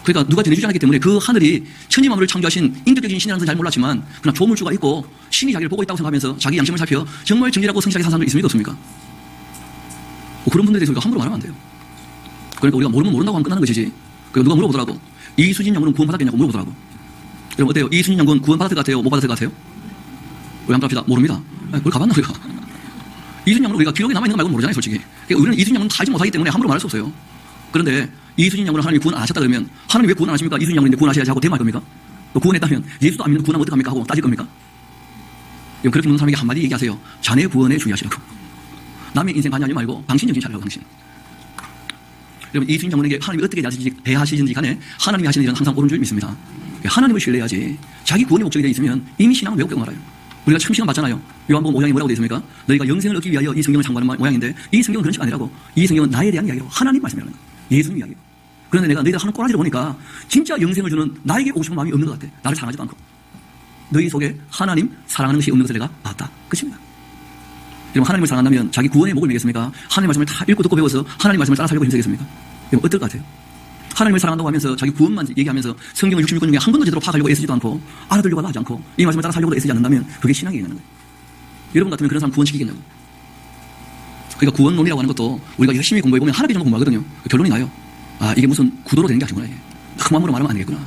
그러니까 누가 전해주지 않았기 때문에 그 하늘이 천지만물을 창조하신 인격적인 신이라는 것은 잘 몰랐지만 그러나 조물주가 있고 신이 자기를 보고 있다고 생각하면서 자기 양심을 살펴 정말 정직하고 성실하게 산 사람들 있습니까 없습니까? 그런 분들에 대해서 우리가 함부로 말하면 안 돼요. 그러니까 우리가 모르면 모른다고 하면 끝나는 것이지. 그러니까 누가 물어보더라고. 이수진 장군은 구원 받았겠냐고 물어보더라고. 여러분 어때요? 이수진 장군 구원 받았을 것 같아요? 못 받았을 것 같아요? 우리 한번 합시다. 모릅니다. 그걸 가봤나 우리가. 이수진 장군은 우리가 기록에 남아있는 거 말고는 모르잖아요 솔직히. 그러니까 우리는 이수진 장군은 다 알지 못하기 때문에 함부로 말할 수 없어요. 그런데 이수진 장군은 하나님이 구원 안 하셨다 그러면 하나님 왜 구원 안 하십니까? 이수진 장군인데 구원하셔야지 하고 대말 겁니까? 또 구원했다면 예수도 안 믿는 구원하면 어떡합니까? 하고 따질 겁니까? 그렇게 묻는 사람에게 한마디 얘기하세요. 자네 구원에 주의하시라고. 남의 인생 관여하지 말고 당신 정신 차리라고 당신. 여러분 이수진 장군에게 하나님이 어떻게 대하시든지 간에 하나님이 하시는 일은 항상 옳은 줄 믿습니다. 하나님을 신뢰해야지. 자기 구원의 목적이 되어 있으면 이미 신앙은 왜곡되고 말아요. 우리가 처음 시간 봤잖아요. 요한복음 5장이 뭐라고 되어 있습니까? 너희가 영생을 얻기 위하여 이 성경을 참고하는 모양인데 이 성경은 그런 식이 아니라고. 이 성경은 나에 대한 이야기고 하나님 말씀이라는 거예요. 예수님 이야기고. 그런데 내가 너희들 하는 꼬라지를 보니까 진짜 영생을 주는 나에게 오고 싶은 마음이 없는 것 같아. 나를 사랑하지도 않고. 너희 속에 하나님 사랑하는 것이 없는 것을 내가 봤다. 끝입니다. 여러분 하나님을 사랑한다면 자기 구원의 목을 매겠습니까? 하나님 말씀을 다 읽고 듣고 배워서 하나님 말씀을 따라 살려고 힘쓰겠습니까? 여러분 어떨 것 같아요? 하나님을 사랑한다고 하면서 자기 구원만 얘기하면서 성경을 66권 중에 한 권도 제대로 파악하려고 애쓰지도 않고 알아들려고 하지 않고 이 말씀을 따라 살려고도 애쓰지 않는다면 그게 신앙이 되는 거예요. 여러분 같으면 그런 사람 구원시키겠냐고. 그러니까 구원론이라고 하는 것도 우리가 열심히 공부해보면 하나밖에 정도 공부하거든요. 결론이 나요. 아 이게 무슨 구도로 되는 게 아니구나. 흠함으로 말하면 안 되겠구나.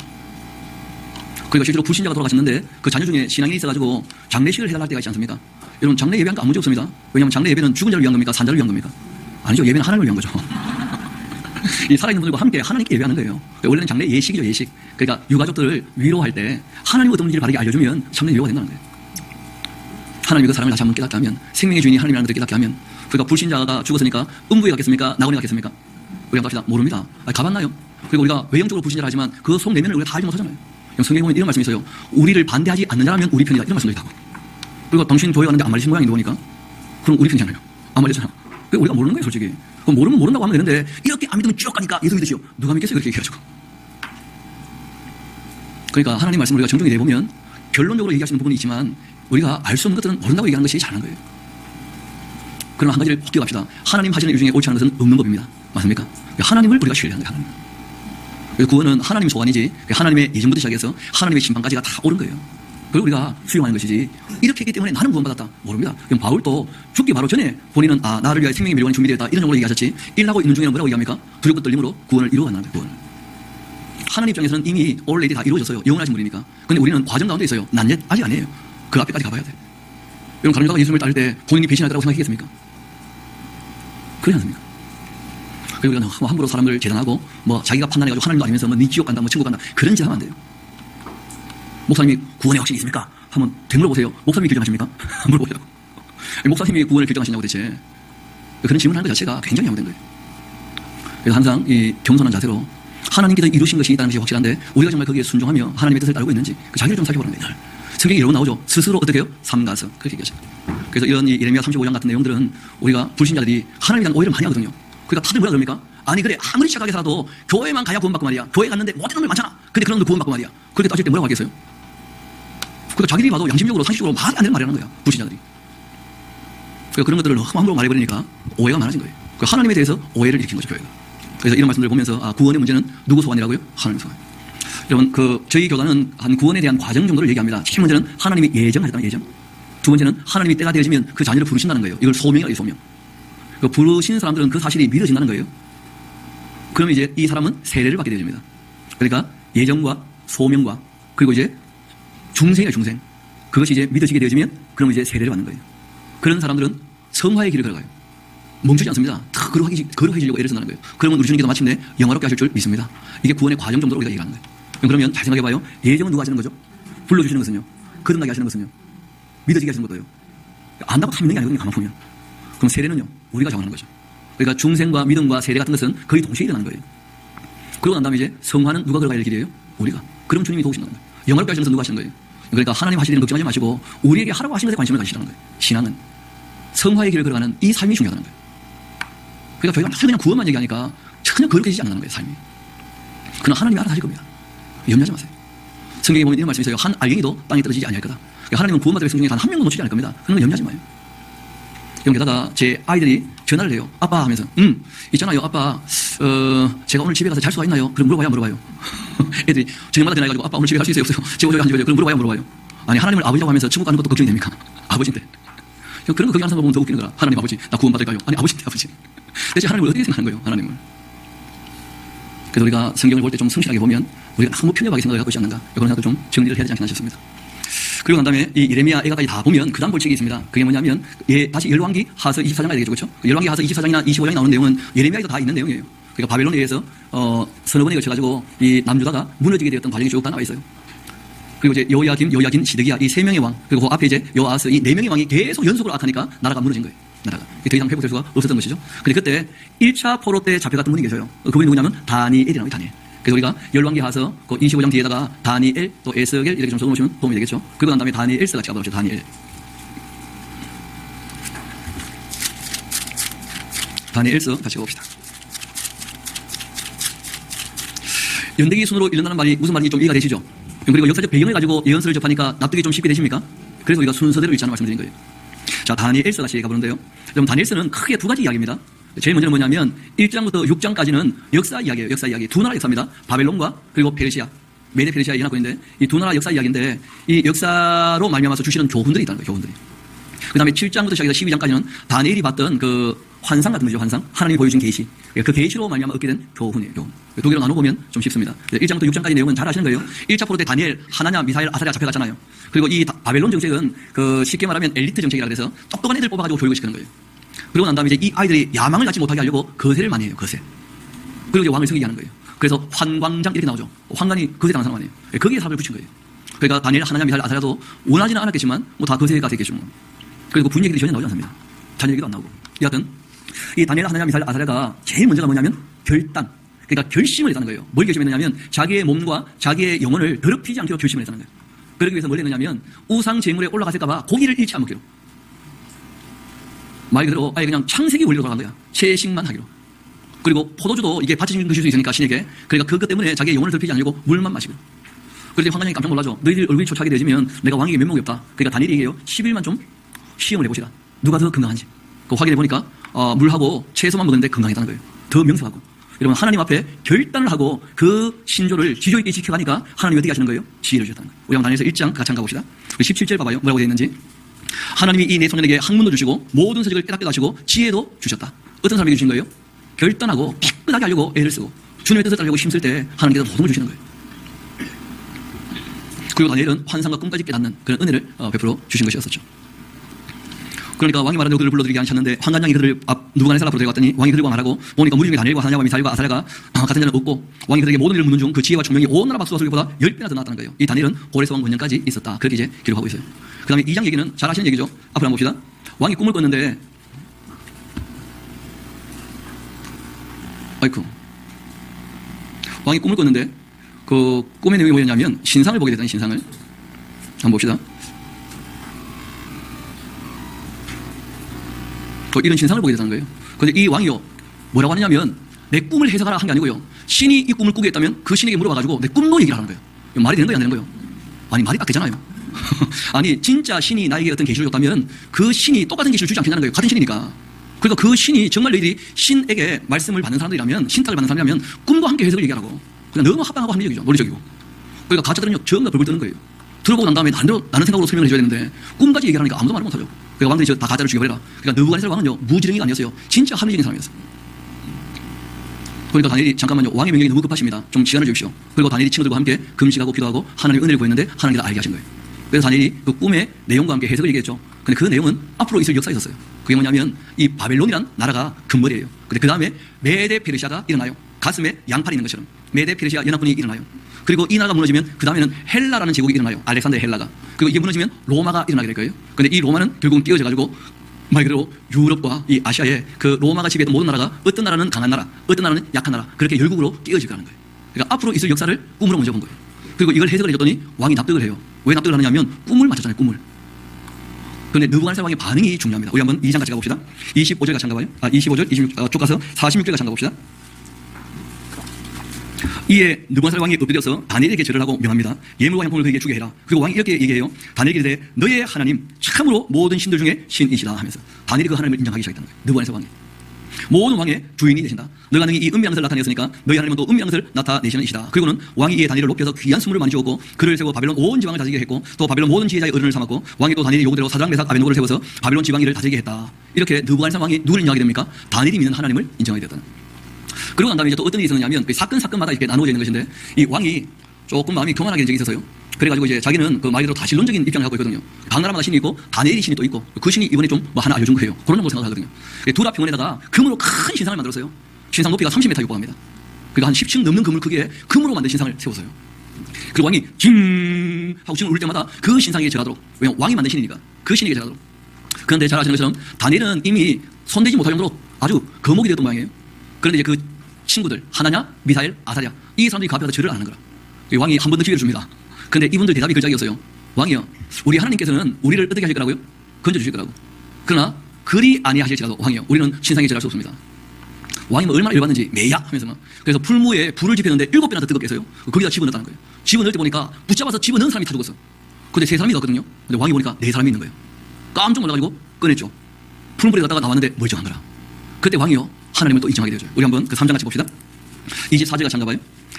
그러니까 실제로 불신자가 돌아가셨는데 그 자녀 중에 신앙이 있어가지고 장례식을 해달할 때가 있지 않습니까? 여러분 장례 예배한 거 아무 문제 없습니다. 왜냐하면 장례 예배는 죽은 자를 위한 겁니까? 산 자를 위한 겁니까? 아니죠. 예배는 하나님을 위한 거죠. 이 살아있는 분들과 함께 하나님께 예배하는 거예요. 원래는 장례 예식이죠. 예식. 그러니까 유가족들을 위로할 때 하나님이 어떤 분인지를 바르게 알려주면 참된 위로가 된다는 거예요. 하나님이 그 사람을 다시 한번 깨닫게 하면 생명의 주인이 하나님이라는 것을 깨닫게 하면 그러니까 불신자가 죽었으니까 음부에 갔겠습니까? 낙원에 갔겠습니까? 우리가 갑시다. 모릅니다. 가봤나요? 그리고 우리가 외형적으로 불신자를 하지만 그 속 내면을 우리가 다 알지 못하잖아요. 성경에 보면 이런 말씀이 있어요. 우리를 반대하지 않는 자라면 우리 편이다. 이런 말씀도 있다고. 그리고 당신 교회 갔는데 안 말리신 모양인데 보니까 그럼 우리 편이잖아요. 안 말렸잖아. 그러니까 우리가 모르는 거예요 솔직히. 그럼 모르면 모른다고 하면 되는데 이렇게 안 믿으면 쭉 가니까 예수 믿으시오. 누가 믿겠어요 그렇게 얘기해가지고. 그러니까 하나님 말씀을 우리가 정정히 내보면 결론적으로 얘기하시는 부분이 있지만 우리가 알 수 없는 것들은 모른다고 얘기하는 것이 잘하는 거예요. 그러나 한 가지를 꼭 기억합시다. 하나님 하시는 일 중에 옳지 않은 것은 없는 법입니다. 맞습니까? 하나님을 우리가 신뢰하는 거예요. 하나님. 구원은 하나님 소관이지 하나님의 예정부터 시작해서 하나님의 심판까지가 다 옳은 거예요. 그걸 우리가 수용하는 것이지. 이렇게 했기 때문에 나는 구원받았다. 모릅니다. 그럼 바울도 죽기 바로 전에 본인은 나를 위하여 생명의 밀원이 준비되었다. 이런 정도로 얘기하셨지. 일하고 있는 중에는 뭐라고 얘기합니까? 두렵고 떨림으로 구원을 이루어가는 거예요. 구원을. 하나님 입장에서는 이미 already 다 이루어졌어요. 영원하신 분이니까. 그런데 우리는 과정 가운데 있어요. 난 아직 아니에요. 그 앞에까지 가봐야 돼. 여러분 가는 자가 예수님을 따를 때 본인이 배신하더라고 생각하겠습니까? 그렇지 않습니까? 그리고 우리가 함부로 사람을 재단하고 뭐 자기가 판단해가지고 하나님도 아니면서 뭐 네 지옥 간다 뭐 천국 간다 그런 짓 하면 안 돼요. 목사님이 구원에 확신이 있습니까? 한번 되물어보세요. 목사님이 결정하십니까? 물어보세요. 목사님이 구원을 결정하시냐고 대체. 그런 질문하는 것 자체가 굉장히 잘못된 거예요. 그래서 항상 이 겸손한 자세로 하나님께서 이루신 것이 있다는 것이 확실한데 우리가 정말 거기에 순종하며 하나님의 뜻을 따르고 있는지 그 자기를 좀 살펴보는 거예요. 성경에 이런 거 나오죠. 스스로 어떻게 해요? 삼가서. 그렇게 얘기하십니다. 그래서 이런 예레미야 35장 같은 내용들은 우리가 불신자들이 하나님에 대한 오해를 많이 하거든요. 그러니까 다들 뭐라 그럽니까? 아니 그래 아무리 착하게 살아도 교회만 가야 구원받고 말이야. 교회 갔는데 못된 놈들 많잖아. 근데 그런 놈들 구원받고 말이야. 그렇게 따질 때 뭐라고 하겠어요? 그러니까 자기들이 봐도 양심적으로 상식적으로 말이 안 되는 말이라는 거야. 불신자들이. 그러니까 그런 것들을 함부로 말해버리니까 오해가 많아진 거예요. 그러니까 하나님에 대해서 오해를 일으킨 거죠. 교회가. 그래서 이런 말씀들을 보면서 구원의 문제는 누구 소관이라고요? 하나님 소관. 여러분 저희 교단은 한 구원에 대한 과정 정도를 얘기합니다. 첫 번째는 하나님이 예정하셨다는 예정. 두 번째는 하나님이 때가 되어지면 그 자녀를 부르신다는 거예요. 이걸 소명이라고 해요. 소명. 부르신 사람들은 그 사실이 믿어진다는 거예요. 그러면 이제 이 사람은 세례를 받게 되어집니다. 그러니까 예정과 소명과 그리고 이제 중생이에요. 중생. 그것이 이제 믿어지게 되어지면 그러면 이제 세례를 받는 거예요. 그런 사람들은 성화의 길을 걸어가요. 멈추지 않습니다. 다 거룩해지려고 애를 쓴다는 거예요. 그러면 우리 주님께서 마침내 영화롭게 하실 줄 믿습니다. 이게 구원의 과정 정도로 우리가 얘기하는 거예요. 그러면 잘 생각해봐요. 예정은 누가 하시는 거죠? 불러주시는 것은요. 거듭나게 하시는 것은요. 믿어지게 하시는 것도요. 안다고 다 믿는 게 아니거든요. 가만 보면. 그럼 세례는요. 우리가 정하는 거죠. 그러니까 중생과 믿음과 세례 같은 것은 거의 동시에 일어나는 거예요. 그러고 난 다음에 이제 성화는 누가 걸어가야 될 길이에요? 우리가. 그럼 주님이 도우신다는 거예요. 영화롭게 하시는 것은 누가 하시는 거예요? 그러니까 하나님 하시는 일 걱정하지 마시고 우리에게 하라고 하시는 것에 관심을 가지시라는 거예요. 신앙은 성화의 길을 걸어가는 이 삶이 중요하다는 거예요. 그러니까 저희가 막 그냥 구원만 얘기하니까 전혀 거룩해지지 않는 거예요. 삶이. 그러나 하나님이 알아서 하실 겁니다. 염려하지 마세요. 성경에 보면 이런 말씀이 있어요. 한 알갱이도 땅에 떨어지지 아니할 거다. 그러니까 하나님은 구원받을 백성 중에 단 한 명도 놓치지 않을 겁니다. 그런 건 염려하지 마요. 게다가 제 아이들이 전화를 해요. 아빠 하면서 있잖아요 아빠 제가 오늘 집에 가서 잘 수가 있나요? 그럼 물어봐요. 애들이 저녁마다 전화해가지고 아빠 오늘 집에 갈 수 있어요 없어요? 제가 오늘 안 집에 그럼 물어봐요. 아니 하나님을 아버지라고 하면서 천국 가는 것도 걱정이 됩니까? 아버지인데. 그런 거 거기 하는 사람 보면 더 웃기는 거라. 하나님 아버지 나 구원받을까요? 아니 아버지인데 아버지. 대체 하나님을 어떻게 생각하는 거예요? 하나님을. 그래서 우리가 성경을 볼 때 좀 성실하게 보면 우리가 너무 편협하게 생각을 갖고 있지 않는가 그런 것도 좀 정리를 해야 되지 않겠나 싶습니다. 그리고 난 다음에 이 예레미야 애가까지 다 보면 그 다음 볼 책이 있습니다. 그게 뭐냐면 다시 열왕기 하서 24장 가야 되겠죠. 그렇죠? 열왕기 하서 24장이나 25장이 나오는 내용은 예레미야에도 다 있는 내용이에요. 그러니까 바벨론에 의해서 서너 번에 걸쳐가지고 이 남유다가 무너지게 되었던 과정이 쭉 다 나와 있어요. 그리고 이제 여야긴, 시드기야 이 세 명의 왕 그리고 그 앞에 이제 여아스 이 네 명의 왕이 계속 연속으로 악하니까 나라가 무너진 거예요. 나라가 더 이상 회복될 수가 없었던 것이죠. 근데 그때 1차 포로 때 잡혀갔던 분이 계셔요. 그분이 누구냐면 다니엘이라는 거예요. 다니엘. 그래서 우리가 열왕기하서 그 25장 뒤에다가 다니엘 또 에스겔 이렇게 좀 적어놓으시면 도움이 되겠죠. 그리고 난 다음에 다니엘서 같이 가보죠. 다니엘서 같이 가봅시다. 연대기 순으로 일어나는 말이 무슨 말인지 좀 이해가 되시죠? 그리고 역사적 배경을 가지고 예언서를 접하니까 납득이 좀 쉽게 되십니까? 그래서 우리가 순서대로 읽자는 말씀드린 거예요. 자, 다니엘서 같이 가보는데요. 그럼 다니엘서는 크게 두 가지 이야기입니다. 제일 먼저는 뭐냐면 1장부터 6장까지는 역사 이야기예요. 역사 이야기. 두 나라 역사입니다. 바벨론과 그리고 페르시아. 메데 페르시아 일어나고 있는데 이 두 나라 역사 이야기인데 이 역사로 말미암아서 주시는 교훈들이 있다는 거예요. 교훈들이. 그 다음에 7장부터 시작해서 12장까지는 다니엘이 봤던 그 환상 같은 거죠. 환상. 하나님이 보여준 계시. 그 계시로 말미암아 얻게 된 교훈이에요. 교훈. 두 개로 나눠보면 좀 쉽습니다. 1장부터 6장까지 내용은 잘 아시는 거예요. 1차 포로 때 다니엘, 하나냐, 미사엘, 아사랴 잡혀갔잖아요. 그리고 이 바벨론 정책은 그 쉽게 말하면 엘리트 정책이라 그래서 똑똑한 애들 뽑아가지고 교육을 시키는 거예요. 그리고 난 다음에 이제 이 아이들이 야망을 갖지 못하게 하려고 거세를 많이 해요. 거세. 그리고 이제 왕을 섬기게 하는 거예요. 그래서 환광장 이렇게 나오죠. 환관이 거세 당한 사람 아니에요. 거기에 사람을 붙인 거예요. 그러니까 다니엘, 하나냐, 미사엘, 아사랴도 원하지는 않았겠지만 뭐 다 거세가 되겠죠. 뭐. 그리고 군 얘기들이 전혀 나오지 않습니다. 자녀 얘기도 안 나오고. 여하튼 이 다니엘, 하나냐, 미사엘, 아사랴가 제일 먼저가 뭐냐면 결단. 그러니까 결심을 했다는 거예요. 뭘 결심했느냐면 자기의 몸과 자기의 영혼을 더럽히지 않기로 결심을 했다는 거예요. 그러기 위해서 뭘 했느냐면 우상 제물에 올라갔을까봐 고기를 잃지 안 먹기로. 말 그대로 아예 그냥 창세기 원리로 돌아간 거야. 채식만 하기로. 그리고 포도주도 이게 바치는 것일 수 있으니까 신에게. 그러니까 그것 때문에 자기의 영혼을 더럽히지 않으려고 물만 마시기로. 그런데 황관장이 깜짝 놀라죠. 너희들 얼굴이 초췌하게 되지면 내가 왕에게 면목이 없다. 그러니까 다니엘이 얘기해요. 10일만 좀 시험을 해보시라. 누가 더 건강한지. 그 확인해 보니까 물하고 채소만 먹었는데 건강했다는 거예요. 더 명석하고. 여러분 하나님 앞에 결단을 하고 그 신조를 지조 있게 지켜가니까 하나님이 어떻게 하시는 거예요? 지혜를 주셨다는 거예요. 우리 한번 다니엘서 1장 같이 한번 가봅시다. 17절 봐봐요. 뭐라고 되어 있는지. 하나님이 이 내 소년에게 학문도 주시고 모든 서적을 깨닫게 하시고 지혜도 주셨다. 어떤 사람에게 주신 거예요? 결단하고 깨끗하게 하려고 애를 쓰고 주님의 뜻을 따르려고 힘쓸 때 하나님께서 모든 걸 주시는 거예요. 그리고 다니엘은 환상과 꿈까지 깨닫는 그런 은혜를 베풀어 주신 것이었었죠. 그러니까 왕이 말한 그들을 불러들이게 하셨는데 환관장이 그들을 누부갓네살 앞으로 데려갔더니 왕이 그들과 말하고 보니까 무리 중에 다니엘과 하나냐와 미사엘과 아사랴가 같은 자는 없고 왕이 그들에게 모든 일을 묻는 중 그 지혜와 총명이 온 나라 박수와 소리보다 10배나 더 나았다는 거예요. 이 다니엘은 고레스 왕 원년까지 있었다. 그렇게 이제 기록하고 있어요. 그 다음에 2장 얘기는 잘 아시는 얘기죠. 앞으로 한번 봅시다. 왕이 꿈을 꿨는데 왕이 꿈을 꿨는데 그 꿈의 내용이 뭐였냐면 신상을 보게 되다니 신상을 한번 봅시다. 이런 신상을 보게 되는 거예요. 그런데 이 왕이요 뭐라고 하느냐면 내 꿈을 해석하라 한 게 아니고요. 신이 이 꿈을 꾸게 했다면 그 신에게 물어봐가지고 내 꿈도 얘기를 하는 거예요. 말이 되는 거야 안 되는 거예요? 아니 말이 딱 되잖아요. 아니 진짜 신이 나에게 어떤 계시를 줬다면 그 신이 똑같은 계시를 주지 않겠냐는 거예요. 같은 신이니까. 그러니까 그 신이 정말 너희들이 신에게 말씀을 받는 사람들이라면 신탁을 받는 사람이라면 꿈도 함께 해석을 얘기하라고. 그냥 너무 합당하고 합리적이죠. 논리적이고. 그러니까 가짜들은요 전부 다 벌벌 뜨는 거예요. 들어보고 난 다음에 나는 생각으로 설명을 해줘야 되는데 꿈까지 얘기하니까 아무도 말을 못하죠. 그러니까 왕들이 다 가짜를 죽여버려라. 그러니까 느부갓네살 왕은요 무지렁이가 아니었어요. 진짜 합리적인 사람이었어요. 그러니까 다니엘이 잠깐만요. 왕의 명령이 너무 급하십니다. 좀 시간을 주십시오. 그리고 다니엘이 친구들과 함께 금식하고 기도하고 하나님의 은혜를 구했는데 하나님께서 알게 하신 거예요. 그래서 다니엘이 그 꿈의 내용과 함께 해석을 얘기했죠. 근데 그 내용은 앞으로 있을 역사에 있었어요. 그게 뭐냐면 이 바벨론이란 나라가 근머리예요. 근데 그 다음에 메데 페르시아가 일어나요. 가슴에 양팔이 있는 것처럼 메데 페르시아 연합군이 일어나요. 그리고 이 나라가 무너지면 그 다음에는 헬라라는 제국이 일어나요. 알렉산더의 헬라가. 그리고 이게 무너지면 로마가 일어나게 될 거예요. 근데 이 로마는 결국은 띄어져 가지고 말 그대로 유럽과 이 아시아의 그 로마가 지배했던 모든 나라가 어떤 나라는 강한 나라, 어떤 나라는 약한 나라 그렇게 열국으로 띄어질 거라는 거예요. 그러니까 앞으로 있을 역사를 꿈으로 먼저 본 거예요. 그리고 이걸 해석을 해줬더니 왕이 납득을 해요. 왜 납득을 하느냐 하면 꿈을 맞췄잖아요. 꿈을. 그런데 느부갓네살 왕의 반응이 중요합니다. 우리 한번 2장 같이 가봅시다. 25절 같이 한번 가봐요. 25절, 26, 쭉 가서 46절 같이 한번 가봅시다. 이에 느부갓네살 왕이 엎드려서 다니엘에게 절을 하고 명합니다. 예물과 향품을 그에게 주게 해라. 그리고 왕이 이렇게 얘기해요. 다니엘에게 이르되 너의 하나님 참으로 모든 신들 중에 신이시다 하면서 다니엘이 그 하나님을 인정하기 시작했다는 거예요. 느부갓네살 왕이. 모든 왕의 주인이 되신다. 너가 능히 이 은밀한 것을 나타내었으니까 너희 하나님은 또 은밀한 것을 나타내시는 이시다. 그리고는 왕이 이에 다니엘을 높여서 귀한 수물을 많이 주었고 그를 세워 바벨론 온 지방을 다스리게 했고 또 바벨론 모든 지혜자의 어른을 삼았고 왕이 또 다니엘이 요구대로 사드락 메삭 아벤노고를 세워서 바벨론 지방 일을 다스리게 했다. 이렇게 느부갓네살 왕이 누구를 인정하게 됩니까? 다니엘이 믿는 하나님을 인정하게 됐다는 거예요. 그러고 난 다음에 이제 또 어떤 일이 있었냐면 그 사건마다 이렇게 나누어져 있는 것인데 이 왕이 조금 마음이 교만하게 된 적이 있어서요. 그래가지고 이제 자기는 그 말대로 다 신론적인 입장을 갖고 있거든요. 각 나라마다 신이 있고 다니엘이 신이 또 있고 그 신이 이번에 좀 뭐 하나 알려준 거예요. 그런 정도 생각하거든요. 둘 다 병원에다가 금으로 큰 신상을 만들었어요. 신상 높이가 30m 육박합니다. 그러니까 한 10층 넘는 금을 크기에 금으로 만든 신상을 세웠어요. 그리고 왕이 징 하고 징을 울릴 때마다 그 신상에게 절하도록. 왜냐면 왕이 만든 신이니까 그 신에게 절하도록. 그런데 잘 아시는 것처럼 다니엘은 이미 손대지 못할 정도로 아주 거목이 되었던 모양이에요. 그런데 이제 그 친구들 하나냐, 미사엘, 아사랴 이 사람들이 그 앞에 가서 절을 안 하는 거라. 왕이 한 번 더 기회를 줍니다. 근데 이분들 대답이 글짝이었어요. 왕이요, 우리 하나님께서는 우리를 어떻게 하실 거라고요? 건져주실 거라고. 그러나 그리 아니하실지라도 왕이요, 우리는 신상에 절할 수 없습니다. 왕이 뭐 얼마나 열받는지 매야 하면서 막. 그래서 풀무에 불을 지폈는데 7배나 더 뜨겁게 해서요. 거기다 집어넣었다는 거예요. 집어넣을 때 보니까 붙잡아서 집어넣은 사람이 다 죽었어. 근데 3사람이 넣었거든요. 근데 왕이 보니까 4사람이 있는 거예요. 깜짝 놀라가지고 꺼냈죠. 푸른불에 갔다가 나왔는데 멀쩡한 거라. 그때 왕이요, 하나님을 또 인정하게 되죠. 우리 한번 그 3장 같이 봅시다. 24절 같이 한가 봐요.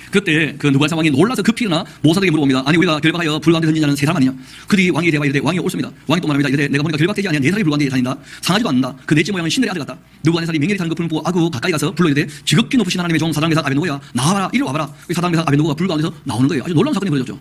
그때 그 느부갓네살 왕이 놀라서 급히 일어나 모사들에게 물어봅니다. 아니 우리가 결박하여 불 가운데 던진 자는 3사람 아니냐? 그들이 왕에게 대답하여 이르되 왕이 옳습니다. 왕이 또 말합니다. 이르되 내가 보니까 결박되지 아니한 4사람이 불 가운데 다닌다. 상하지도 않는다. 그 넷째 모양은 신들의 아들 같다. 느부갓네살이 맹렬히 타는 그 불을 보고 아구 가까이 가서 불러 이르되 지극히 높으신 하나님의 종 사드락 메삭 아벤노고야 나와라 이리 와봐라. 사드락 메삭 아벤노고가 불 가운데서 나오는 거예요. 아주 놀라운 사건이 벌어졌죠.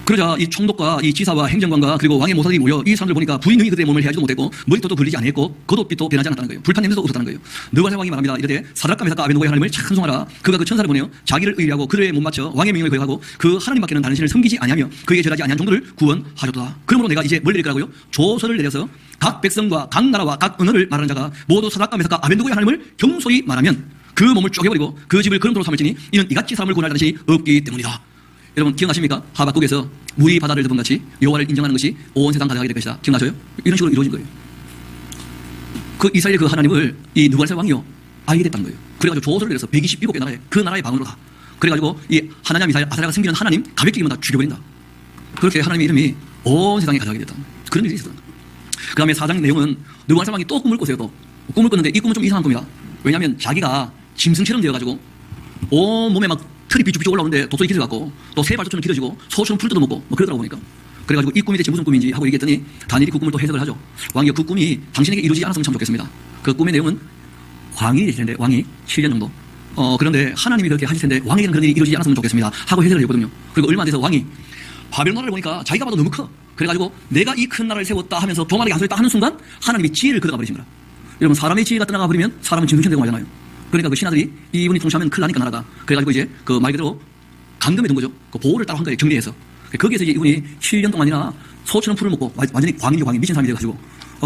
그러자 이 총독과 이 지사와 행정관과 그리고 왕의 모사들이 모여 이 사람들 보니까 부인능히 그들의 몸을 해하지도 못했고 머리털도 걸리지 않았고 겉옷빛도 변하지 않았다는 거예요. 불판 냄새도 없었다는 거예요. 느부갓네살 왕이 말합니다. 이르되 사드락과 메삭과 아벤노고의 하나님을 찬송하라. 그가 그 천사를 보내어 자기를 의뢰하고 그를 못 맞춰 왕의 명령을 거역하고 그 하나님밖에는 다른 신을 섬기지 아니하며 그에게 절하지 아니한 종들을 구원하셨도다. 그러므로 내가 이제 뭘 내릴 거라고요? 조서를 내려서 각 백성과 각 나라와 각 언어를 말하는 자가 모두 사드락과 메삭과 아벤노고의 하나님을 경솔히 말하면 그 몸을 쪼개버리고 그 집을 거름토로 삼을지니 이는 이같이 사람을 구원할 자신이 없기 때문이다. 여러분 기억나십니까? 하박국에서 물이 바다를 덮은 같이 여호와를 인정하는 것이 온 세상 가득하게 될 것이다. 기억나셔요? 이런 식으로 이루어진 거예요. 그 이스라엘 그 하나님을 이 느부갓네살 왕이요 알게 됐다는 거예요. 그래가지고 조서를 내려서 127개 나라에 그 나라의 방언으로 가. 그래가지고 이 하나냐 미사엘 아사랴가 섬기는 하나님 가볍게 이기면 다 죽여버린다. 그렇게 하나님의 이름이 온 세상에 가득하게 됐다. 그런 일이 있었다. 그 다음에 4장 내용은 느부갓네살 왕이 또 꿈을 꿨어요. 또 꿈을 꿨는데 이 꿈은 좀 이상한 꿈이다. 왜냐하면 자기가 짐승처럼 되어가지고 온 몸에 막 털이 비쭉비쭉 올라오는데 독소리 길어갖고 또 새발톱처럼 길어지고 소처럼 풀 뜯어먹고 뭐 그러더라고 보니까. 그래가지고 이 꿈이 대체 무슨 꿈인지 하고 얘기했더니 다니엘이 그 꿈을 또 해석을 하죠. 왕이여, 그 꿈이 당신에게 이루어지지 않았으면 참 좋겠습니다. 그 꿈의 내용은 왕이 되실 텐데, 왕이 7년 정도. 그런데 하나님이 그렇게 하실 텐데 왕에게는 그런 일이 이루어지지 않았으면 좋겠습니다 하고 해석을 했거든요. 그리고 얼마 안 돼서 왕이 바벨론 나라를 보니까 자기가 봐도 너무 커. 그래가지고 내가 이 큰 나라를 세웠다 하면서 교만하게 안서했다 하는 순간 하나님이 지혜를 걷어가 버리신 거라. 여러분, 사람의 지혜가 떠나가 버리면 사람은 짐승처럼 되고 말잖아요. 그러니까 그 신하들이 이분이 통치하면 큰일 나니까 나라가. 그래가지고 이제 그 말 그대로 감금해 둔 거죠. 그 보호를 따로 한 거예요. 경계해서. 거기에서 이제 이분이 7년 동안이나 소처럼 풀을 먹고 완전히 광인이죠, 광인. 미친 사람이 돼가지고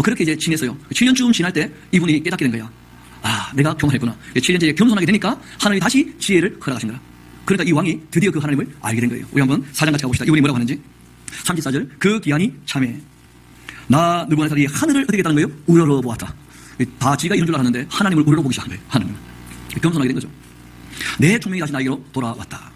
그렇게 이제 지냈어요. 7년쯤 지날 때 이분이 깨닫게 된 거야. 아, 내가 교만했구나. 7년째 겸손하게 되니까 하나님이 다시 지혜를 허락하신 거라. 그러니까 이 왕이 드디어 그 하나님을 알게 된 거예요. 우리 한번 4장 같이 가봅시다. 이분이 뭐라고 하는지. 34절. 그 기한이 참해. 나 느부갓네살이 하늘을 어떻게 했다는 거예요? 우러러 보았다. 다 지가 이런 줄 알았는데 하나님을 우러러 보기 시작한 거예요. 하나님을. 겸손하게 된 거죠. 내 총명이 다시 나에게로 돌아왔다.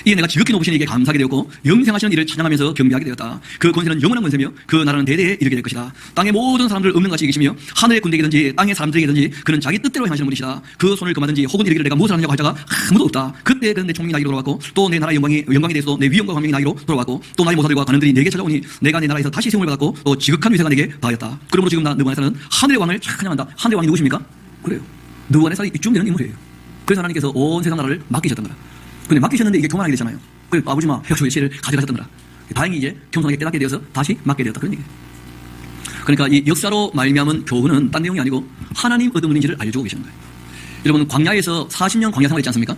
이에 내가 지극히 높으신 이에게 감사하게 되었고 영생하시는 이를 찬양하면서 경배하게 되었다. 그 권세는 영원한 권세며 그 나라는 대대에 이르게 될 것이다. 땅의 모든 사람들 없는 같이 계시며 하늘의 군대이든지 땅의 사람들에게든지 그는 자기 뜻대로 행하시는 분이시다. 그 손을 금하든지 혹은 이르기를 내가 무엇을 하느냐고 할 자가 아무도 없다. 그때 그는 내 총명이 나에게로 돌아왔고 또 내 나라의 영광에 대해서도 내 위엄과 광명이 나에게로 돌아왔고 또 나의 모사들과 관원들이 내게 찾아오니 내가 내 나라에서 다시 세움을 받았고 또 지극한 위세가 내게 다하였다. 그러므로 지금 나 느부갓네살은 하늘의 왕을 찬양한다. 하늘의 왕이 누구십니까? 그래요. 느부갓네살이 이쯤 되는 인물이에요. 그래서 하나님께서 온 세상 나라를 맡기셨던 거라. 근데 맡기셨는데 이게 교만하게 됐잖아요. 그래서 아버지 마 해가지고 지혜를 가져가셨던 거라. 다행히 이제 겸손하게 깨닫게 되어서 다시 맡게 되었다. 그런 얘기예요. 그러니까 이 역사로 말미암은 교훈은 딴 내용이 아니고 하나님 어떤 분인지를 알려주고 계시는 거예요. 여러분, 광야에서 40년 광야 생활했지 않습니까?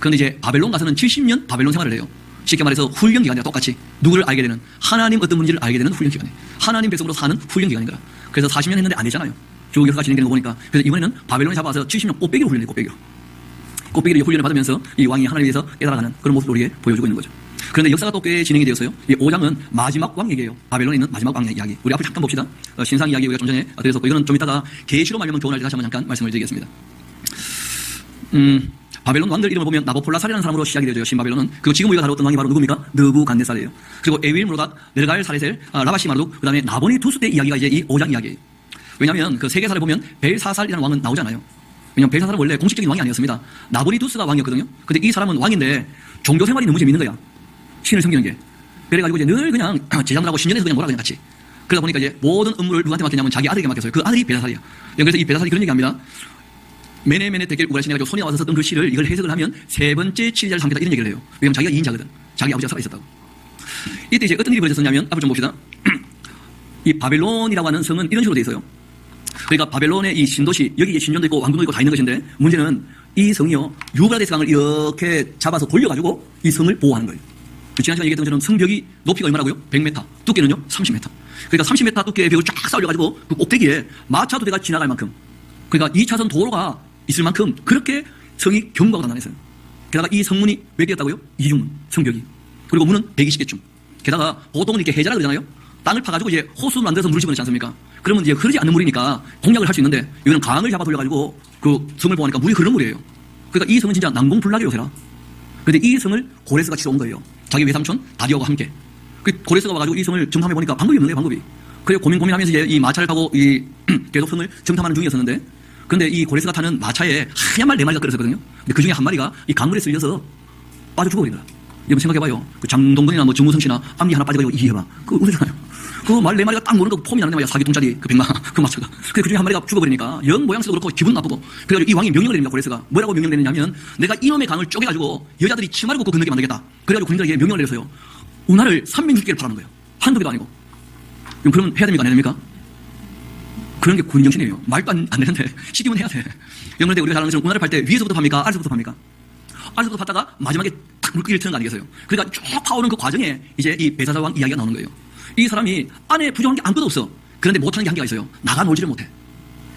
그런데 이제 바벨론 가서는 70년 바벨론 생활을 해요. 쉽게 말해서 훈련 기간이야. 똑같이 누구를 알게 되는, 하나님 어떤 분인지를 알게 되는 훈련 기간이에요. 하나님 백성으로 사는 훈련 기간인 거라. 그래서 40년 했는데 안 되잖아요. 쭉 역사가 진행되는 거 보니까. 그래서 이번에는 바벨론에 잡아서 70년 꽃배기로 훈련해요. 꽃배기로 훈련을 받으면서 이 왕이 하나님에 대해서 깨달아가는 그런 모습을 우리에게 보여주고 있는 거죠. 그런데 역사가 또 꽤 진행이 되었어요. 이 5장은 마지막 왕 얘기예요. 바벨론에 있는 마지막 왕의 이야기. 우리 앞을 잠깐 봅시다. 신상 이야기 우리가 좀 전에 드렸었고, 이거는 좀 이따가 계시로 말하면 교훈할 때 다시 한번 잠깐 말씀을 드리겠습니다. 바벨론 왕들 이름을 보면 나보폴라살이라는 사람으로 시작이 되죠. 신바벨론은. 그리고 지금 우리가 다뤘던 왕이 바로 누굽니까? 느부갓네살이에요. 그리고 에윌 무로닥, 넬갈 사레셀, 라바시 마르둑, 그 다음에 나보니 두스 때 이야기가 이제 이 5장 이야기예요. 왜냐하면 그 세계사를 보면 벨사살이라는 왕은 나오잖아요. 왜냐면 벨사살은 원래 공식적인 왕이 아니었습니다. 나보니두스가 왕이었거든요. 근데 이 사람은 왕인데 종교 생활이 너무 재밌는 거야. 신을 섬기는 게. 그래가지고 이제 늘 그냥 제자들하고 신전에서 그냥 놀아 그냥 같이. 그러다 보니까 이제 모든 업무를 누구한테 맡겼냐면 자기 아들에게 맡겼어요. 그 아들이 벨사살이야. 그래서 이 벨사살이 그런 얘기합니다. 메네메네 데겔 우라신 해가지고 손에 와서 썼던 그 시를 이걸 해석을 하면 세 번째 치리자를 삼겠다 이런 얘기를 해요. 왜냐면 자기가 2인자거든. 자기 아버지가 살아있었다고. 이때 이제 어떤 일이 벌어졌었냐면 앞을 좀 봅시다. 이 바벨론이라고 하는 성은 이런 식으로 돼 있어요. 그러니까 바벨론의 이 신도시, 여기 신전도 있고 왕궁도 있고 다 있는 것인데, 문제는 이 성이요, 유브라데스 강을 이렇게 잡아서 돌려가지고 이 성을 보호하는 거예요. 지난 시간에 얘기했던 것처럼 성벽이 높이가 얼마라고요? 100m, 두께는요 30m. 그러니까 30m 두께의 벽을 쫙 쌓아가지고 그 꼭대기에 마차 두 대가 지나갈 만큼, 그러니까 2차선 도로가 있을 만큼 그렇게 성이 견고하고 단단했어요. 게다가 이 성문이 몇 개였다고요? 이중문, 성벽이. 그리고 문은 120개쯤. 게다가 보통은 이렇게 해자라 그러잖아요. 땅을 파가지고 이제 호수를 만들어서 물을 집어넣지 않습니까? 그러면 이제 흐르지 않는 물이니까 공략을 할 수 있는데, 이거는 강을 잡아 돌려가지고 그 성을 보니까 물이 흐르는 물이에요. 그러니까 이 성은 진짜 난공불락의 요새라. 그런데 이 성을 고레스가 치러 온 거예요. 자기 외삼촌 다리오와 함께. 그 고레스가 와가지고 이 성을 정탐해 보니까 방법이 없는 거예요, 방법이. 그래서 고민하면서 이제 이 마차를 타고 이 계속 성을 정탐하는 중이었었는데, 그런데 이 고레스가 타는 마차에 하얀 말 4마리가 끌었었거든요. 근데 그 중에 한 마리가 이 강물에 쓸려서 빠져 죽어버린 거야. 여러분 생각해봐요. 그 장동건이나 뭐 정우성 씨나 앞니 하나 빠져가지고 이해해봐. 그거 웃으잖아요. 그 말 4마리가 딱 모는 거 폼이 나는 말이야. 4기통짜리 그 100만 그 마차가. 근데 그 중에 한 마리가 죽어버리니까 영 모양새도 그렇고 기분 나쁘고. 그래가지고 이 왕이 명령을 내립니다. 고레스가. 뭐라고 명령을 내리냐면, 내가 이놈의 강을 쪼개가지고 여자들이 치마를 걷고 건너게 만들겠다. 그래가지고 군인들에게 명령을 내렸어요. 운하를 360개를 팔아는 거예요. 한두 개도 아니고. 그러면 해야 됩니까? 안 해야 됩니까? 그런 게 군인 정신이에요. 말도 안 되는데 시키면 해야 돼. 그런데 우리가 잘 아는 것처럼 운하를 팔 때 위에서부터 팝니까? 아래서부터 팝니까? 아래서부터 팠다가 마지막에 탁 물기를 트는 거 아니겠어요? 그러니까 쭉 파오는 그 과정에 이제 이 벨사살 왕 이야기가 나오는 거예요. 이 사람이 안에 부정한 게 아무것도 없어. 그런데 못하는 게 한계가 있어요. 나가 놀지를 못해.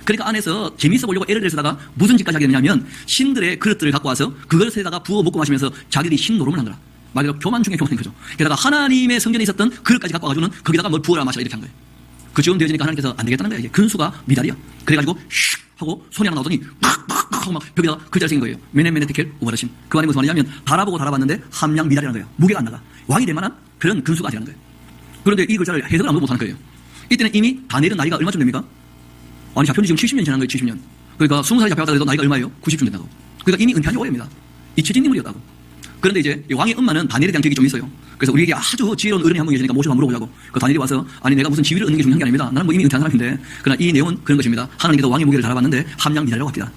그러니까 안에서 재밌어 보려고 애를 들여다가 무슨 짓까지 하게 되냐면, 신들의 그릇들을 갖고 와서 그것에다가 부어 먹고 마시면서 자기들이 신노름을 한다. 말 그대로 교만 중에 교만인 거죠. 게다가 하나님의 성전에 있었던 그릇까지 갖고 와가지고는 거기다가 뭘 부어라 마시라 이렇게 한 거예요. 그쯤 되어지니까 하나님께서 안 되겠다는 거예요. 이게 근수가 미달이야. 그래가지고 슉 하고 손이 하나 나오더니 팍팍 하고 막 벽에다가 글자를 쓴 거예요. 메네메네 테켈 우바라신. 그 안에 무슨 말이냐면, 달아보고 달아봤는데 함량 미달이라는 거예요. 무게가 안 나가. 왕이 될 만한 그런 근수가 아니라는 거예요. 그런데 이 글자를 해석을 아무도 못하는 거예요. 이때는 이미 다니엘은 나이가 얼마쯤 됩니까? 아니 잡혀온 지 지금 70년 지난 거예요. 70년. 그러니까 20살이 잡혀갔다 해도 나이가 얼마예요? 90쯤 된다고. 그러니까 이미 은퇴한 지 오래입니다. 잊혀진 인물이었다고. 그런데 이제 왕의 엄마는 다니엘에 대한 기억이 좀 있어요. 그래서 우리에게 아주 지혜로운 어른이 한 분 계시니까 모셔서 물어보자고. 그 다니엘이 와서 아니 내가 무슨 지위를 얻는 게 중요한 게 아닙니다. 나는 뭐 이미 은퇴한 사람인데 그러나 이 내용은 그런 것입니다. 하나님께서 왕의 무게를 달아봤는데 함량 미달이라고 합니다.